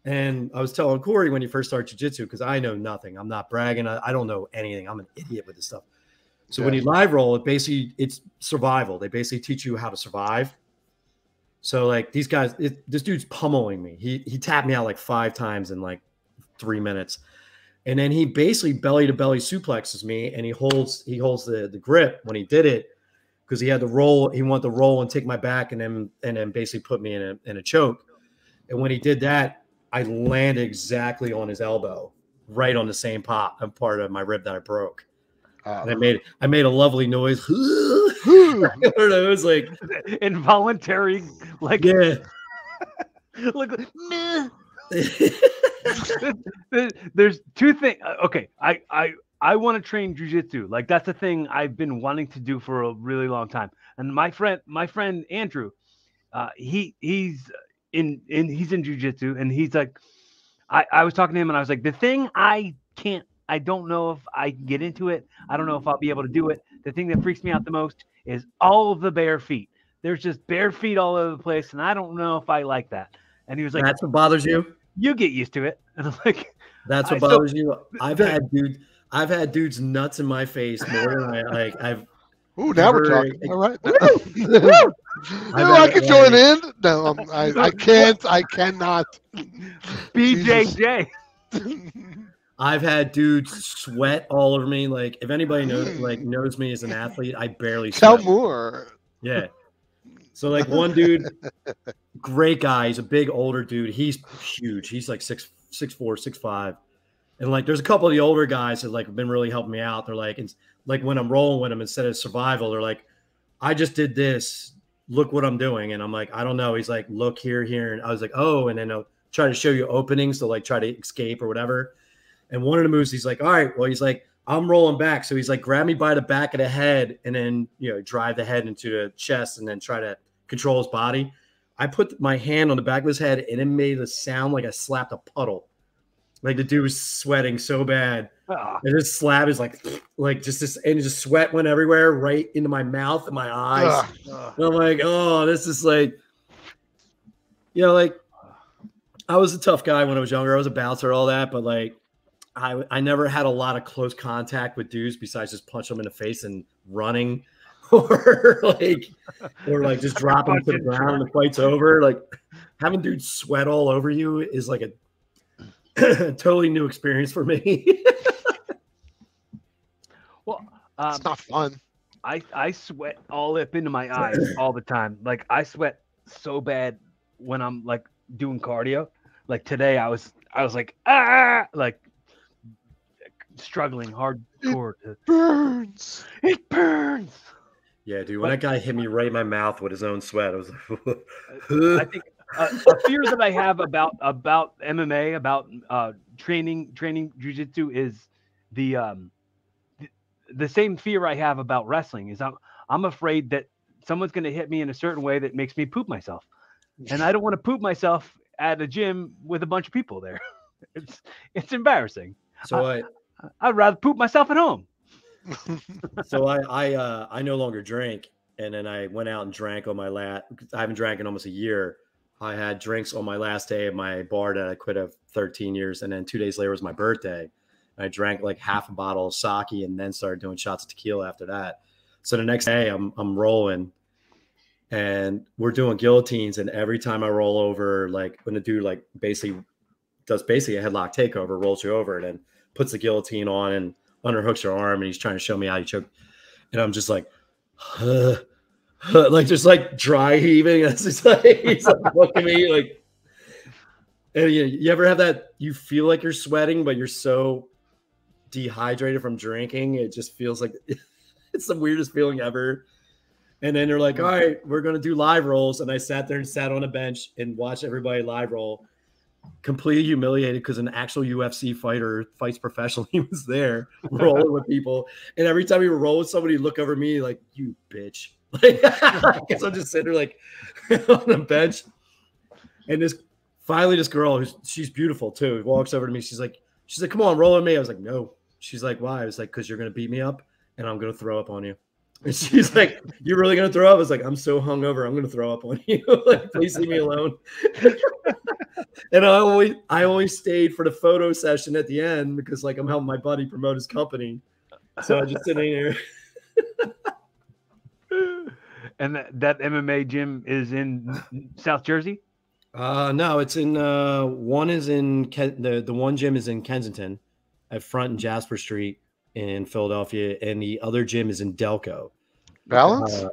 And I was telling Cory when you first start jiu-jitsu, because I know nothing. I'm not bragging. I don't know anything. I'm an idiot with this stuff. So when you live roll, it's survival. They basically teach you how to survive. So like these guys, this dude's pummeling me. He tapped me out like 5 times in like 3 minutes. And then he basically belly to belly suplexes me, and he holds the grip when he did it, because he had to roll. He wanted to roll and take my back and then basically put me in a choke. And when he did that, I landed exactly on his elbow, right on the same part of my rib that I broke. And I made a lovely noise. It was like involuntary, like like meh. There's 2 things. Okay, I want to train jiu-jitsu. Like that's a thing I've been wanting to do for a really long time. And my friend Andrew, he's in jiu-jitsu, and he's like, I was talking to him and I was like, the thing I don't know if I can get into it. I don't know if I'll be able to do it. The thing that freaks me out the most is all of the bare feet. There's just bare feet all over the place, and I don't know if I like that. And he was like, that's what bothers you? You get used to it. And I'm like, that's what bothers you? I've had dudes nuts in my face more than I've Ooh, now we're talking. All right. I can join in. No, I can't. I cannot. BJJ. I've had dudes sweat all over me. Like if anybody knows me as an athlete, I barely sweat. Tell more. Yeah. So like one dude, great guy. He's a big older dude. He's huge. He's like 6'4", 6'5". And like there's a couple of the older guys that like been really helping me out. They're like, it's like when I'm rolling with them, instead of survival, they're like, I just did this. look what I'm doing. And I'm like, I don't know. He's like, look here. And I was like, oh, and then I'll try to show you openings to like try to escape or whatever. And one of the moves, he's like, all right, well, he's like, I'm rolling back. So he's like, grab me by the back of the head and then, drive the head into the chest and then try to control his body. I put my hand on the back of his head and it made a sound like I slapped a puddle. Like the dude was sweating so bad. And this slap is like just this, and just sweat went everywhere, right into my mouth and my eyes. And I'm like, oh, this is like, like I was a tough guy when I was younger. I was a bouncer, all that, but like I never had a lot of close contact with dudes besides just punch them in the face and running. or like just drop them to the ground and the fight's over. Like having dudes sweat all over you is like a totally new experience for me. Well, it's not fun. I sweat all up into my eyes all the time. Like I sweat so bad when I'm like doing cardio. Like today I was like like struggling hardcore. It burns. Yeah, dude. When that guy hit me right in my mouth with his own sweat, I was like, I think a fear that I have about MMA, about training jiu-jitsu is the same fear I have about wrestling. Is I'm afraid that someone's going to hit me in a certain way that makes me poop myself, and I don't want to poop myself at a gym with a bunch of people there. It's embarrassing. So I'd rather poop myself at home. So I no longer drink, and then I went out and drank on my last. I haven't drank in almost a year. I had drinks on my last day of my bar that I quit of 13 years, and then 2 days later was my birthday. I drank like half a bottle of sake, and then started doing shots of tequila after that. So the next day I'm rolling, and we're doing guillotines, and every time I roll over, like when the dude like basically does a headlock takeover, rolls you over, and then puts the guillotine on and underhooks your arm, and he's trying to show me how you choke, and I'm just like, like just like dry heaving. It's just like he's like looking at me like, and you ever have that? You feel like you're sweating, but you're so dehydrated from drinking, it just feels like it's the weirdest feeling ever. And then they're like, all right, we're gonna do live rolls, and I sat there and sat on a bench and watched everybody live roll. Completely humiliated because an actual UFC fighter fights professionally was there rolling with people. And every time we would roll with somebody, look over me like, you bitch. Like, because I'm just sitting there like on the bench. And this girl, she's beautiful too, walks over to me. She's like, come on, roll with me. I was like, no. She's like, why? I was like, because you're going to beat me up and I'm going to throw up on you. And she's like, you're really going to throw up? I was like, I'm so hungover, I'm going to throw up on you. Like, please leave me alone. And I always stayed for the photo session at the end because like I'm helping my buddy promote his company. So I just sitting there. And that MMA gym is in South Jersey? No, it's in one is in the one gym is in Kensington at Front and Jasper Street in Philadelphia, and the other gym is in Delco. Balance?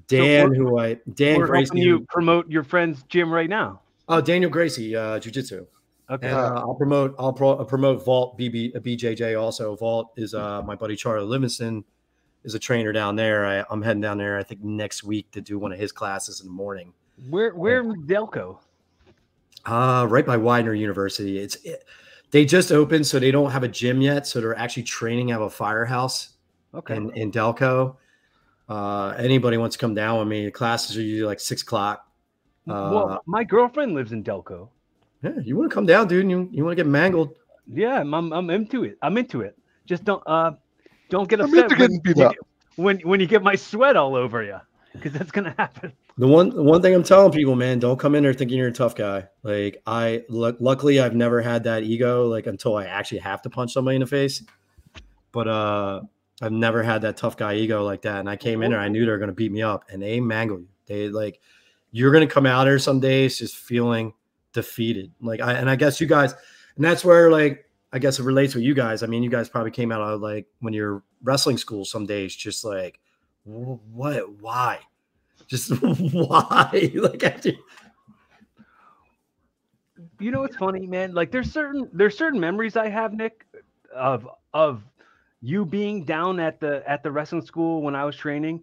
Dan Gracie, you promote your friend's gym right now. Oh, Daniel Gracie, jiu-jitsu. Okay. And I'll promote Vault BJJ also. Vault is my buddy Charlie Livingston is a trainer down there. I'm heading down there I think next week to do one of his classes in the morning. Where in Delco? Right by Widener University. They just opened, so they don't have a gym yet. So they're actually training out of a firehouse. Okay. In Delco. Anybody wants to come down with me? The classes are usually like 6:00. Well, my girlfriend lives in Delco. Yeah, you want to come down, dude? You want to get mangled? Yeah, I'm into it. I'm into it. Just don't get upset when you get my sweat all over you, because that's gonna happen. The one thing I'm telling people, man, don't come in there thinking you're a tough guy. Like luckily I've never had that ego like until I actually have to punch somebody in the face. But I've never had that tough guy ego like that. And I came in there, I knew they were gonna beat me up, and they mangled you. They like. You're going to come out here some days just feeling defeated. Like I guess you guys, and that's where like, I guess it relates with you guys. I mean, you guys probably came out of like when you're wrestling school some days, just like, why? Just why? Like after. You know, it's funny, man. Like there's certain memories I have, Nick, of you being down at the wrestling school when I was training,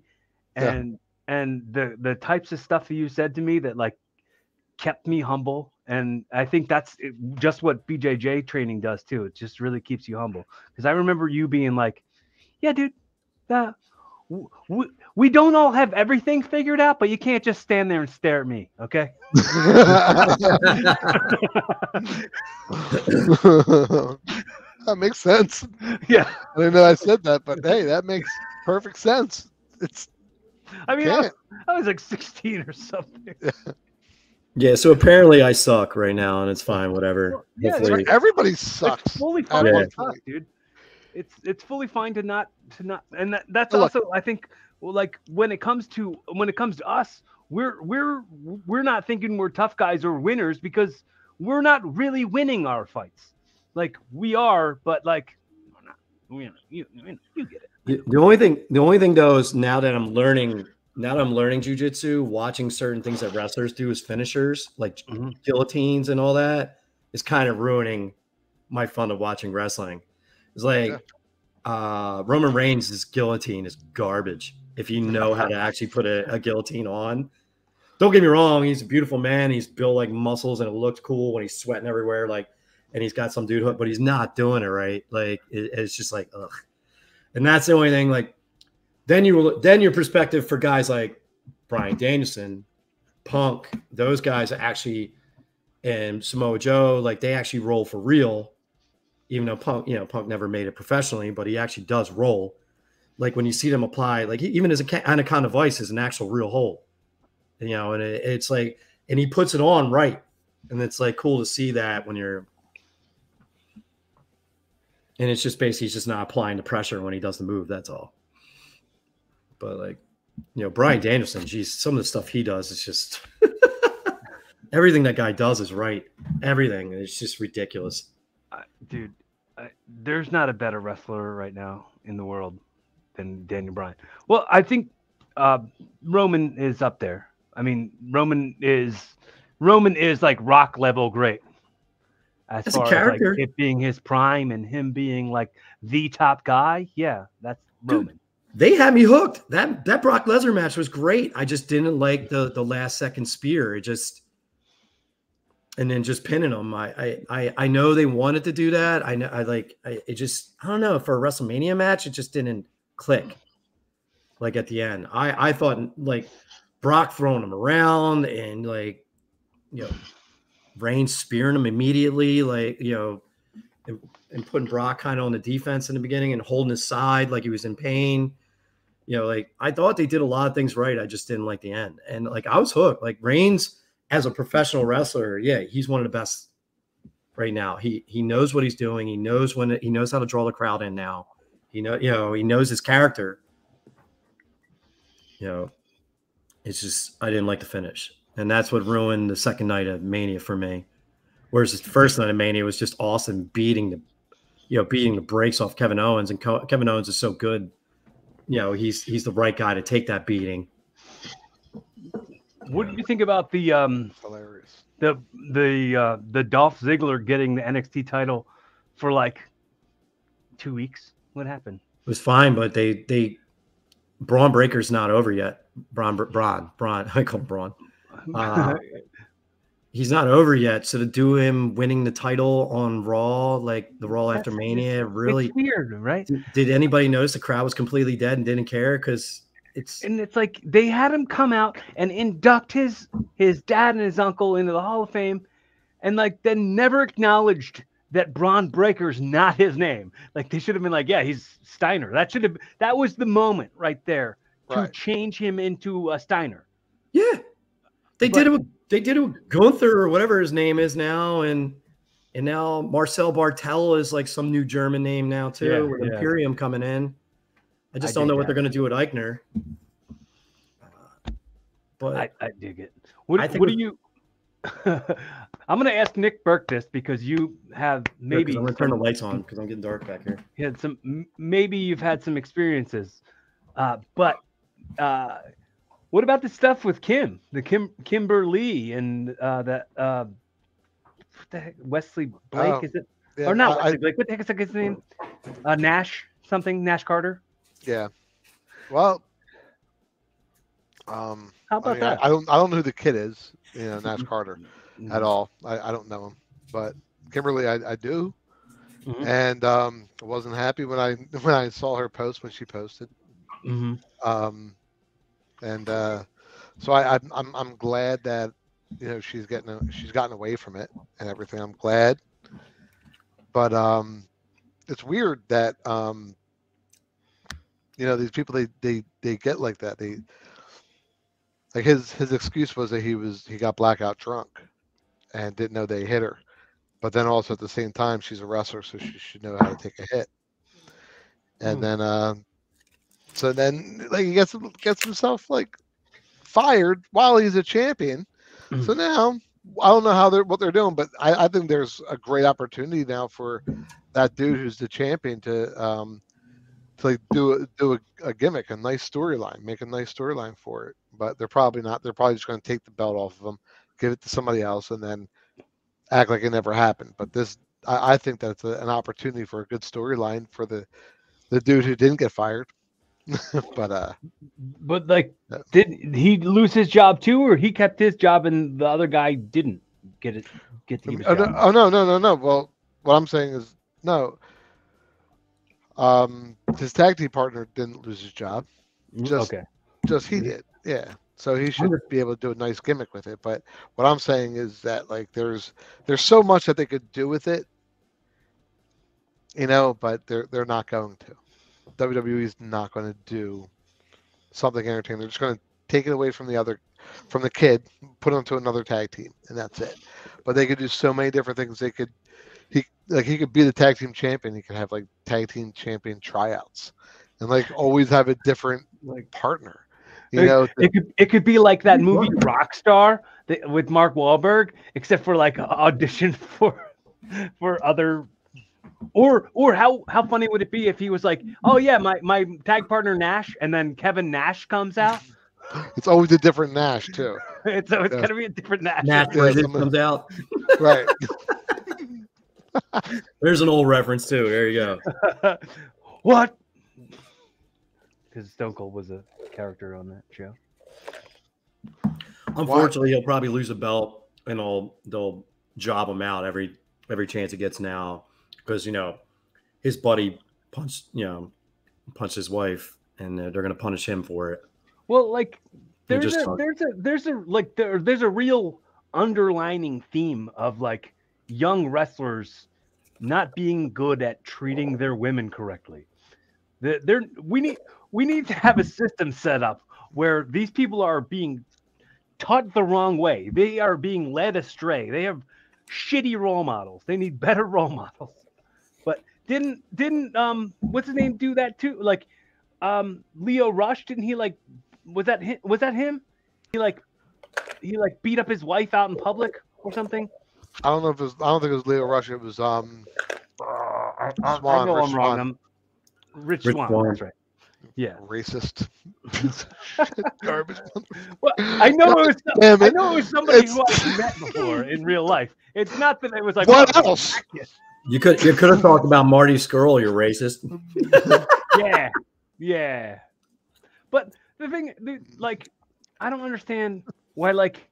and and the types of stuff that you said to me that like kept me humble. And I think that's just what BJJ training does too. It just really keeps you humble. Because I remember you being like, yeah, dude, we don't all have everything figured out, but you can't just stand there and stare at me, okay? That makes sense. Yeah. I didn't know I said that, but hey, that makes perfect sense. I mean, I was like 16 or something. Yeah, so apparently I suck right now, and it's fine, whatever. Yeah, Hopefully. Everybody sucks. It's fully fine to suck, dude. It's fully fine to not, and that's also, I think, well, like when it comes to us, we're not thinking we're tough guys or winners because we're not really winning our fights. Like we are, but like we're not. You get it. The only thing though is now that I'm learning jiu-jitsu, watching certain things that wrestlers do as finishers, like guillotines and all that, is kind of ruining my fun of watching wrestling. It's like Roman Reigns' guillotine is garbage. If you know how to actually put a guillotine on. Don't get me wrong, he's a beautiful man. He's built like muscles and it looks cool when he's sweating everywhere, like, and he's got some dude hook, but he's not doing it right. Like it's just like, ugh. And that's the only thing. Like, then your perspective for guys like Bryan Danielson, Punk, those guys actually, and Samoa Joe, like they actually roll for real. Even though Punk never made it professionally, but he actually does roll. Like when you see them apply, like even as an Anaconda Vice is an actual real hold, and it's like, and he puts it on right, and it's like cool to see that when you're. And it's just basically he's just not applying the pressure when he does the move. That's all. But like, Bryan Danielson, geez, some of the stuff he does is just everything that guy does is right. Everything. It's just ridiculous. Dude, there's not a better wrestler right now in the world than Daniel Bryan. Well, I think Roman is up there. I mean, Roman is like Rock level great. As far as like it being his prime and him being like the top guy, yeah, that's Roman. Dude, they had me hooked. That Brock Lesnar match was great. I just didn't like the last second spear. It just, and then just pinning him. I know they wanted to do that. I don't know, for a WrestleMania match, it just didn't click. Like at the end, I thought like Brock throwing him around and like, Reigns spearing him immediately, like, and putting Brock kind of on the defense in the beginning and holding his side like he was in pain. Like I thought they did a lot of things right. I just didn't like the end. And like I was hooked. Like Reigns as a professional wrestler, yeah, he's one of the best right now. He knows what he's doing. He knows he knows how to draw the crowd in now. He knows his character. It's just I didn't like the finish. And that's what ruined the second night of Mania for me. Whereas the first night of Mania was just Austin beating the brakes off Kevin Owens, and Kevin Owens is so good. He's the right guy to take that beating. What do you think about the hilarious the Dolph Ziggler getting the NXT title for like 2 weeks? What happened? It was fine, but they Braun Breaker's not over yet. Braun. I call him Braun. He's not over yet. So to do him winning the title on Raw, like the Raw after Mania, really it's weird, right? Did anybody notice the crowd was completely dead and didn't care? Because it's like they had him come out and induct his dad and his uncle into the Hall of Fame, and like then never acknowledged that Braun Breaker's not his name. Like they should have been like, yeah, he's Steiner. That was the moment right there to change him into a Steiner. Yeah. They did it with Gunther or whatever his name is now, and now Marcel Bartel is like some new German name now too, with Imperium coming in. I just don't know what they're going to do with Eichner. But I dig it. What do you? I'm going to ask Nick Berk this because you have maybe. I'm going to turn the lights on because I'm getting dark back here. Maybe you've had some experiences, but. What about the stuff with Kimberly and that what the heck, Wesley Blake is it? Yeah, or not Wesley Blake? What the heck is his name? Nash Carter. Yeah. Well, How about that? I don't know who the kid is, Nash Carter, at all. I don't know him, but Kimberly, I do. And I wasn't happy when I saw her post when she posted. So I'm glad that she's gotten away from it and everything. I'm glad, but it's weird that these people they get like that. They like his excuse was that he got blackout drunk and didn't know they hit her. But then also at the same time, she's a wrestler, so she should know how to take a hit. And then, so then, like, he gets himself like fired while he's a champion. So now I don't know what they're doing, but I think there's a great opportunity now for that dude who's the champion to like do a gimmick, a nice storyline, make a nice storyline for it. But they're probably not. They're probably just going to take the belt off of him, give it to somebody else, and then act like it never happened. But I think that's an opportunity for a good storyline for the dude who didn't get fired. but like, did he lose his job too, or he kept his job and the other guy didn't get to keep his job? No. Well, what I'm saying is no. His tag team partner didn't lose his job. Just he did. Yeah. So he should be able to do a nice gimmick with it. But what I'm saying is that like there's so much that they could do with it, but they're not going to. WWE is not going to do something entertaining. They're just going to take it away from the kid, put him to another tag team, and that's it. But they could do so many different things. He could be the tag team champion. He could have like tag team champion tryouts, and like always have a different like partner. It could be like that movie Rockstar with Mark Wahlberg, except for like audition for other. Or how funny would it be if he was like, oh yeah, my tag partner Nash, and then Kevin Nash comes out. It's always a different Nash too. It's gonna be a different Nash. Nash comes out. Right. There's an old reference too. There you go. What? Because Stone Cold was a character on that show. Unfortunately, he'll probably lose a belt, and they'll job him out every chance he gets now, because his buddy punched his wife, and they're going to punish him for it. Well, like there's a real underlining theme of like young wrestlers not being good at treating their women correctly. We need to have a system set up where these people are being taught the wrong way. They are being led astray. They have shitty role models. They need better role models. But didn't what's his name do that too? Like Leo Rush, didn't he like was that him? He beat up his wife out in public or something? I don't think it was Leo Rush. It was Swan. I know I'm wrong. Rich Swann. That's right. Yeah. Racist. Garbage. Well, I know it was somebody who I've met before in real life. It's not that it was like what else? You could have talked about Marty Scurll. You're racist. Yeah. But the thing, like, I don't understand why, like,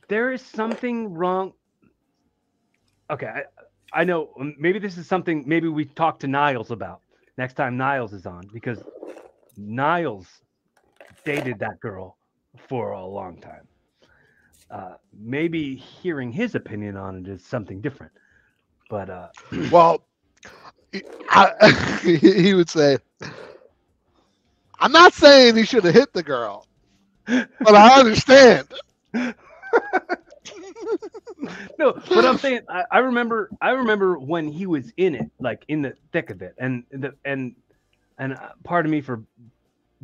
there is something wrong. Okay, I know maybe this is something maybe we talk to Niles about next time Niles is on, because Niles dated that girl for a long time. Maybe hearing his opinion on it is something different. But well, he would say, I'm not saying he should have hit the girl, but I understand. No, but I'm saying I remember when he was in it, like in the thick of it, and pardon me for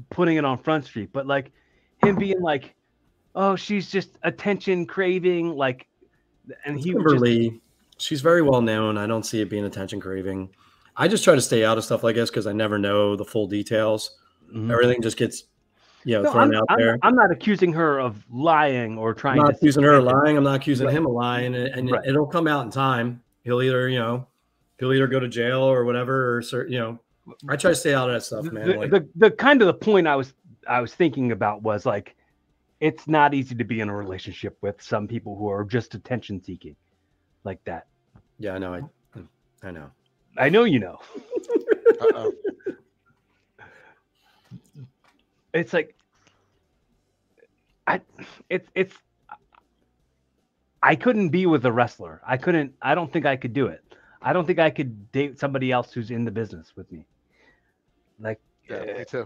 putting it on Front Street, but like him being like, oh, she's just attention craving, like, and he Kimberly, she's very well known. I don't see it being attention craving. I just try to stay out of stuff like this because I never know the full details. Mm-hmm. Everything just gets thrown out there. I'm not accusing her of lying or trying to. I'm not accusing her of lying. I'm not accusing him of lying, and it'll come out in time. He'll either go to jail or whatever, or I try to stay out of that stuff, man. The kind of the point I was thinking about was like, it's not easy to be in a relationship with some people who are just attention seeking like that. Yeah, I know. I know. I know you know. It's like I couldn't be with a wrestler. I don't think I could do it. I don't think I could date somebody else who's in the business with me. Like, yeah, me too.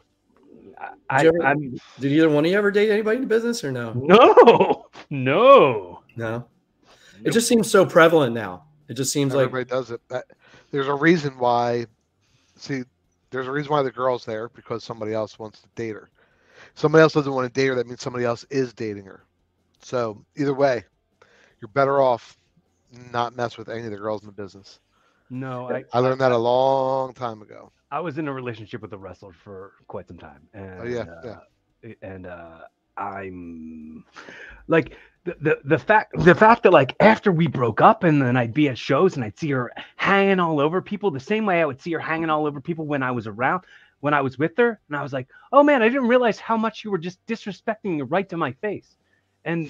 Did either one of you ever date anybody in the business or no? No. It just seems so prevalent now. It just seems everybody does it. There's a reason why. See, there's a reason why the girl's there, because somebody else wants to date her. Somebody else doesn't want to date her. That means somebody else is dating her. So either way, you're better off not mess with any of the girls in the business. No, I learned that a long time ago. I was in a relationship with a wrestler for quite some time, and and I'm like the fact that like after we broke up, and then I'd be at shows and I'd see her hanging all over people the same way I would see her hanging all over people when I was with her, and I was like, oh man, I didn't realize how much you were just disrespecting her right to my face, and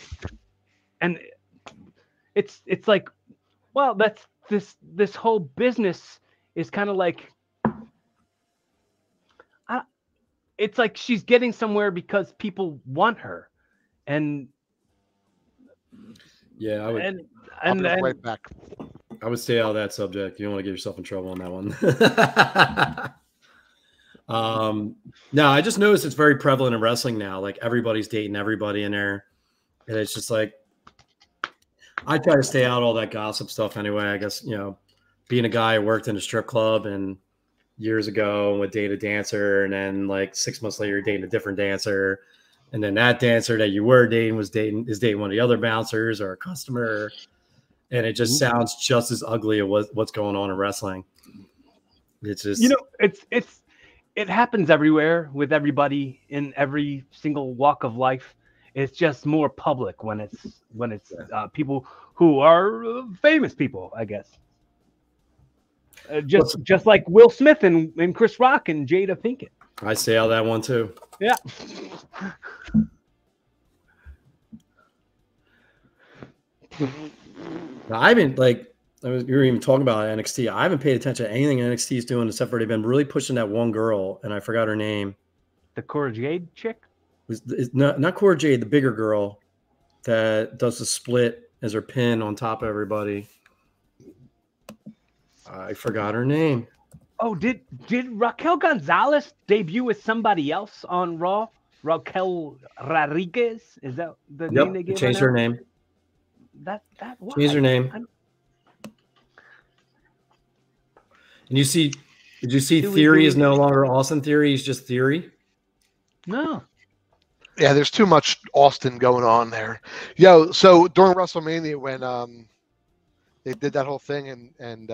it's like, well, that's this whole business is kind of like, it's like she's getting somewhere because people want her, and yeah, I would. And right back. I would stay out of that subject. You don't want to get yourself in trouble on that one. No, I just noticed it's very prevalent in wrestling now. Like everybody's dating everybody in there, and it's just like, I try to stay out all that gossip stuff anyway. I guess, being a guy who worked in a strip club and years ago and would date a dancer, and then like 6 months later dating a different dancer, and then that dancer that you were dating is dating one of the other bouncers or a customer, and it just sounds just as ugly as what's going on in wrestling. It's just, it happens everywhere with everybody in every single walk of life. It's just more public when it's people who are famous people, I guess. Just like Will Smith and Chris Rock and Jada Pinkett. I stay out of that one too. Yeah. I haven't, like, you were even talking about NXT. I haven't paid attention to anything NXT is doing, except for they've been really pushing that one girl, and I forgot her name. The Cora Jade chick? It's not Cora Jade, the bigger girl that does the split as her pin on top of everybody. I forgot her name. Oh, did Raquel Gonzalez debut with somebody else on Raw? Raquel Rodriguez? Is that the name they gave her? Changed her name. Changed her name. And did you see Theory is no longer Austin Theory? He's just Theory? No. Yeah, there's too much Austin going on there. Yo, so during WrestleMania when they did that whole thing and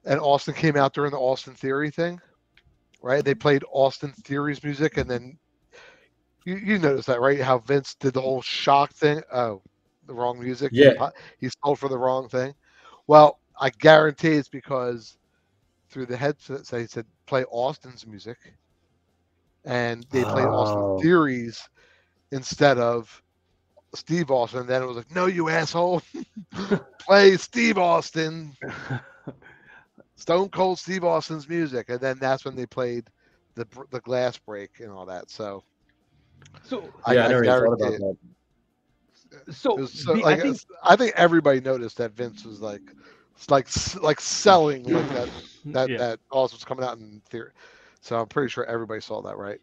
Austin came out during the Austin Theory thing, right? They played Austin Theory's music, and then you noticed that, right? How Vince did the whole shock thing. Oh, the wrong music. Yeah. He sold for the wrong thing. Well, I guarantee it's because through the headsets they said play Austin's music, and they played Austin Theory's instead of Steve Austin. And then it was like, no, you asshole, play Steve Austin, Stone Cold Steve Austin's music. And then that's when they played the glass break and all that. So I never even thought about that. I think everybody noticed that Vince was like selling that Austin was coming out in theory. So I'm pretty sure everybody saw that, right?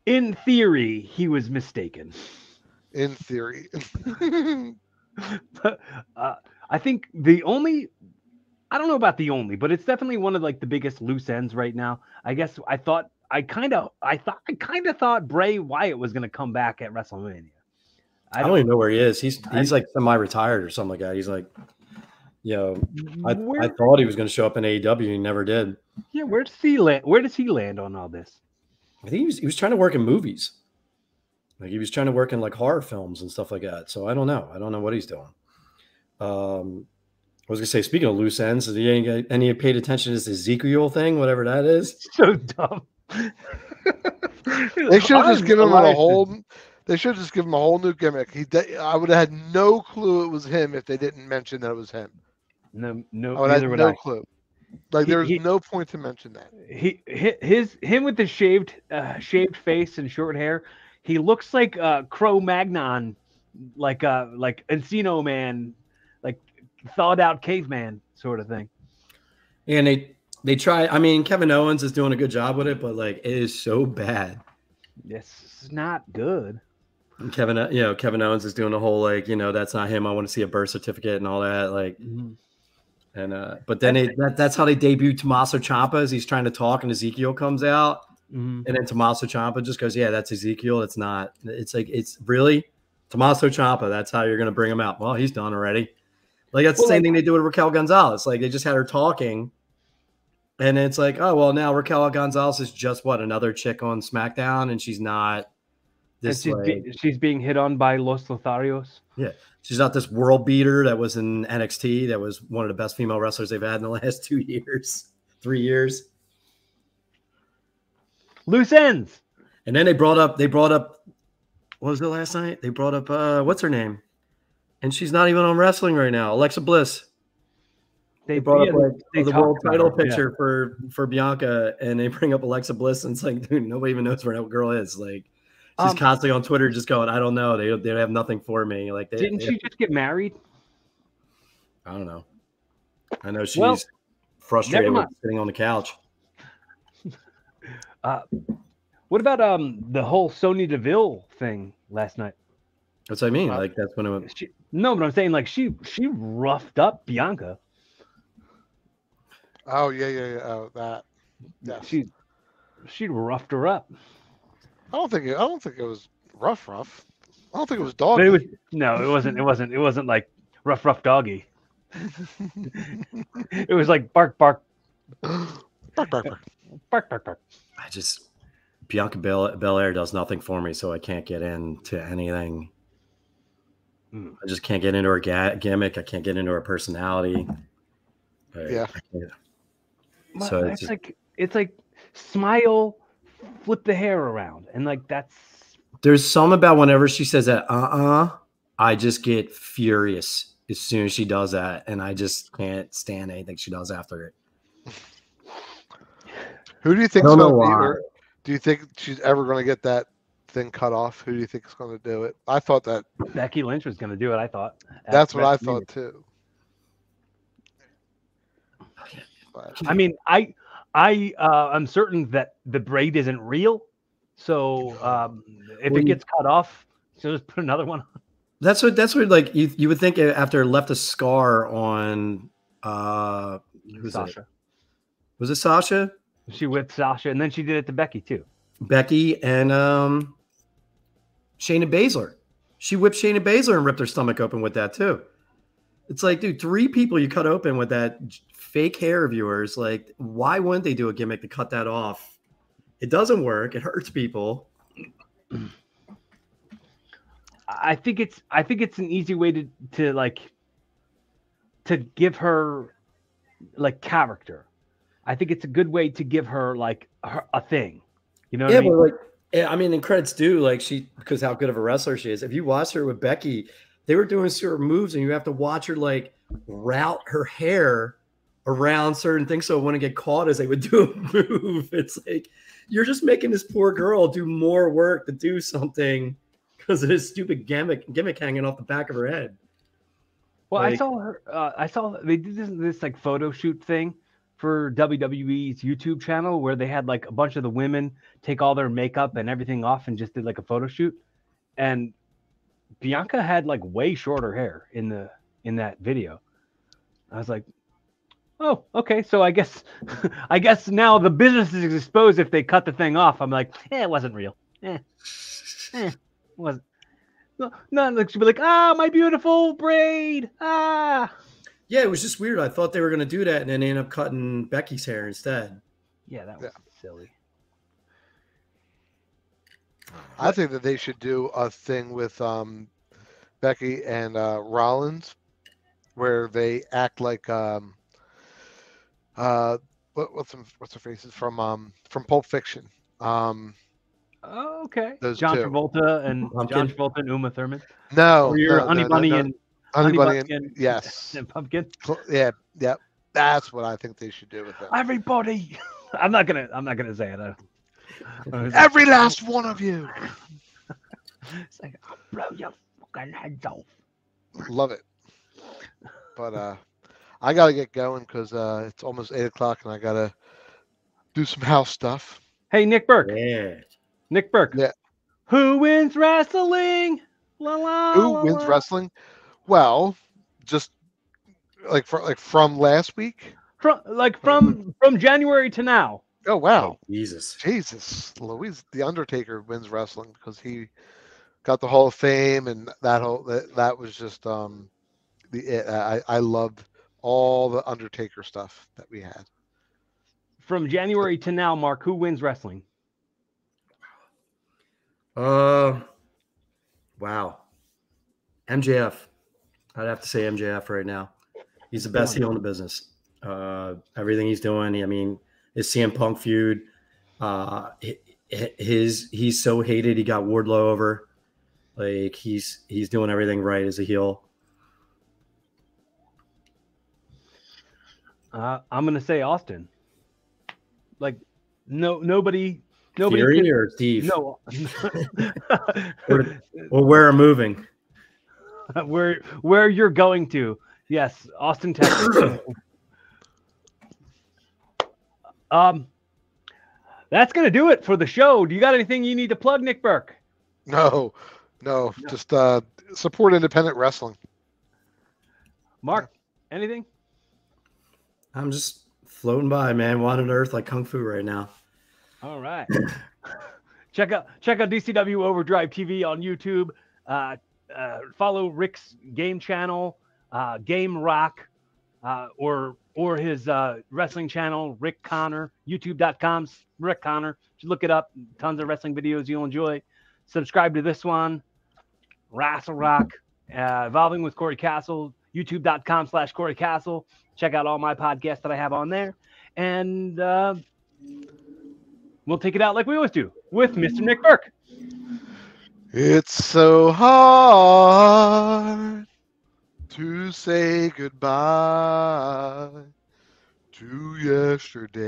In theory, he was mistaken. In theory. I think I don't know about the only, but it's definitely one of like the biggest loose ends right now. I guess I kind of thought Bray Wyatt was going to come back at WrestleMania. I don't even know where he is. He's like semi-retired or something like that. He's like, I thought he was going to show up in AEW and he never did. Yeah, where does he land on all this? I think he was trying to work in movies. Like he was trying to work in like horror films and stuff like that. So I don't know. I don't know what he's doing. was gonna say, speaking of loose ends, did you any paid attention to this Ezekiel thing, whatever that is? So dumb. They should have just given him a whole. They should just give him a whole new gimmick. I would have had no clue it was him if they didn't mention that it was him. No, I would have no clue. Like there's no point to mention that. Him with the shaved face and short hair. He looks like Cro-Magnon, like Encino Man, like thawed out caveman sort of thing. And they try. I mean, Kevin Owens is doing a good job with it, but like it is so bad. It's not good. And Kevin Owens is doing the whole like, that's not him. I want to see a birth certificate and all that. Like, and but then that's how they debut Tommaso Ciampa as he's trying to talk, and Ezekiel comes out, and then Tommaso Ciampa just goes, "Yeah, that's Ezekiel. It's not. It's like it's really Tommaso Ciampa. That's how you're gonna bring him out. Well, he's done already. Like that's the same thing they do with Raquel Gonzalez. Like they just had her talking, and it's like, oh well, now Raquel Gonzalez is just another chick on SmackDown, and she's not. She's being hit on by Los Lotharios. Yeah, she's not this world beater that was in NXT. That was one of the best female wrestlers they've had in the last 2 years, 3 years. Loose ends. And then they brought up. What was it last night? They brought up what's her name, and she's not even on wrestling right now. Alexa Bliss. They brought up the world title picture for Bianca, and they bring up Alexa Bliss, and it's like, dude, nobody even knows where that girl is. Like. She's constantly on Twitter just going, I don't know. They have nothing for me. Like, didn't she just get married? I don't know. I know she's frustrated with sitting on the couch. What about the whole Sonya Deville thing last night? That's what I mean. Like that's when it went. No, but I'm saying like she roughed up Bianca. Oh yeah. Oh, that. Yeah. She roughed her up. I don't think it was rough. I don't think it was doggy. It wasn't like rough doggy. It was like bark. Bark. Bianca Belair does nothing for me, so I can't get into anything. I just can't get into her gimmick. I can't get into her personality. So it's like smile. Flip the hair around, and like there's some about whenever she says that I just get furious as soon as she does that, and I just can't stand anything she does after it. Who do you think is going to beat her? Do you think she's ever going to get that thing cut off? Who do you think is going to do it? I thought that Becky Lynch was going to do it. I thought that's what I thought too. I mean, I'm certain that the braid isn't real, so if it gets cut off, she'll just put another one on. That's what like you would think after it left a scar on Sasha. Was it Sasha? She whipped Sasha, and then she did it to Becky too. Becky and Shayna Baszler. She whipped Shayna Baszler and ripped her stomach open with that too. It's like, dude, 3 people you cut open with that fake hair of yours. Like, why wouldn't they do a gimmick to cut that off? It doesn't work. It hurts people. I think it's an easy way to give her like character. I think it's a good way to give her like a thing. You know what I mean? But like, I mean, and credits due, like because how good of a wrestler she is. If you watch her with Becky, they were doing certain moves, and you have to watch her like route her hair around certain things so it wouldn't get caught as they would do a move. It's like you're just making this poor girl do more work to do something because of this stupid gimmick hanging off the back of her head. Well, like, I saw they did this like photo shoot thing for WWE's YouTube channel where they had like a bunch of the women take all their makeup and everything off and just did like a photo shoot. And Bianca had like way shorter hair in that video. I was like, oh, okay. So I guess now the business is exposed if they cut the thing off. I'm like, it wasn't real. It wasn't. No, like she'd be like, my beautiful braid. Yeah, it was just weird. I thought they were gonna do that, and then they ended up cutting Becky's hair instead. Yeah, that was silly. I think that they should do a thing with Becky and Rollins, where they act like what's her faces from Pulp Fiction. Oh, okay. Those John two. Travolta and Pumpkin? Uma Thurman. No, Or your no, Honey no, Bunny no, and Honey Bunny Bucket and yes, and Pumpkin. yeah. That's what I think they should do with them. Everybody. I'm not gonna say it. Every last one of you. It's like, I'll blow your fucking heads off. Love it. But I gotta get going because it's almost 8 o'clock and I gotta do some house stuff. Hey, Nick Berk. Yeah. Nick Berk. Yeah. Who wins wrestling? La, la, Who la, wins la. wrestling? Well, just from last week. From January to now. Oh wow, Jesus Louise, the Undertaker wins wrestling because he got the Hall of Fame, and that was just I loved all the Undertaker stuff that we had. From January to now, Mark, who wins wrestling? Wow. MJF. I'd have to say MJF right now. He's the best heel in the business. Everything he's doing. I mean, his CM Punk feud. He's so hated. He got Wardlow over. Like he's doing everything right as a heel. I'm gonna say Austin. Like nobody. Fury or Steve? No. Or where are moving? Where you're going to? Yes, Austin, Texas. That's gonna do it for the show. Do you got anything you need to plug, Nick Berk? No. Just support independent wrestling. Mark, anything? I'm just floating by, man. Wanted Earth like Kung Fu right now. All right. Check out DCW Overdrive TV on YouTube. Follow Rick's game channel, Game Rock, or his wrestling channel, Rick Connor. YouTube.com, Rick Connor. Just look it up. Tons of wrestling videos you'll enjoy. Subscribe to this one, Rassle Rock, Evolving with Corey Castle. YouTube.com/Corey Castle. Check out all my podcasts that I have on there, and we'll take it out like we always do with Mr. Nick Berk. It's so hard to say goodbye to yesterday.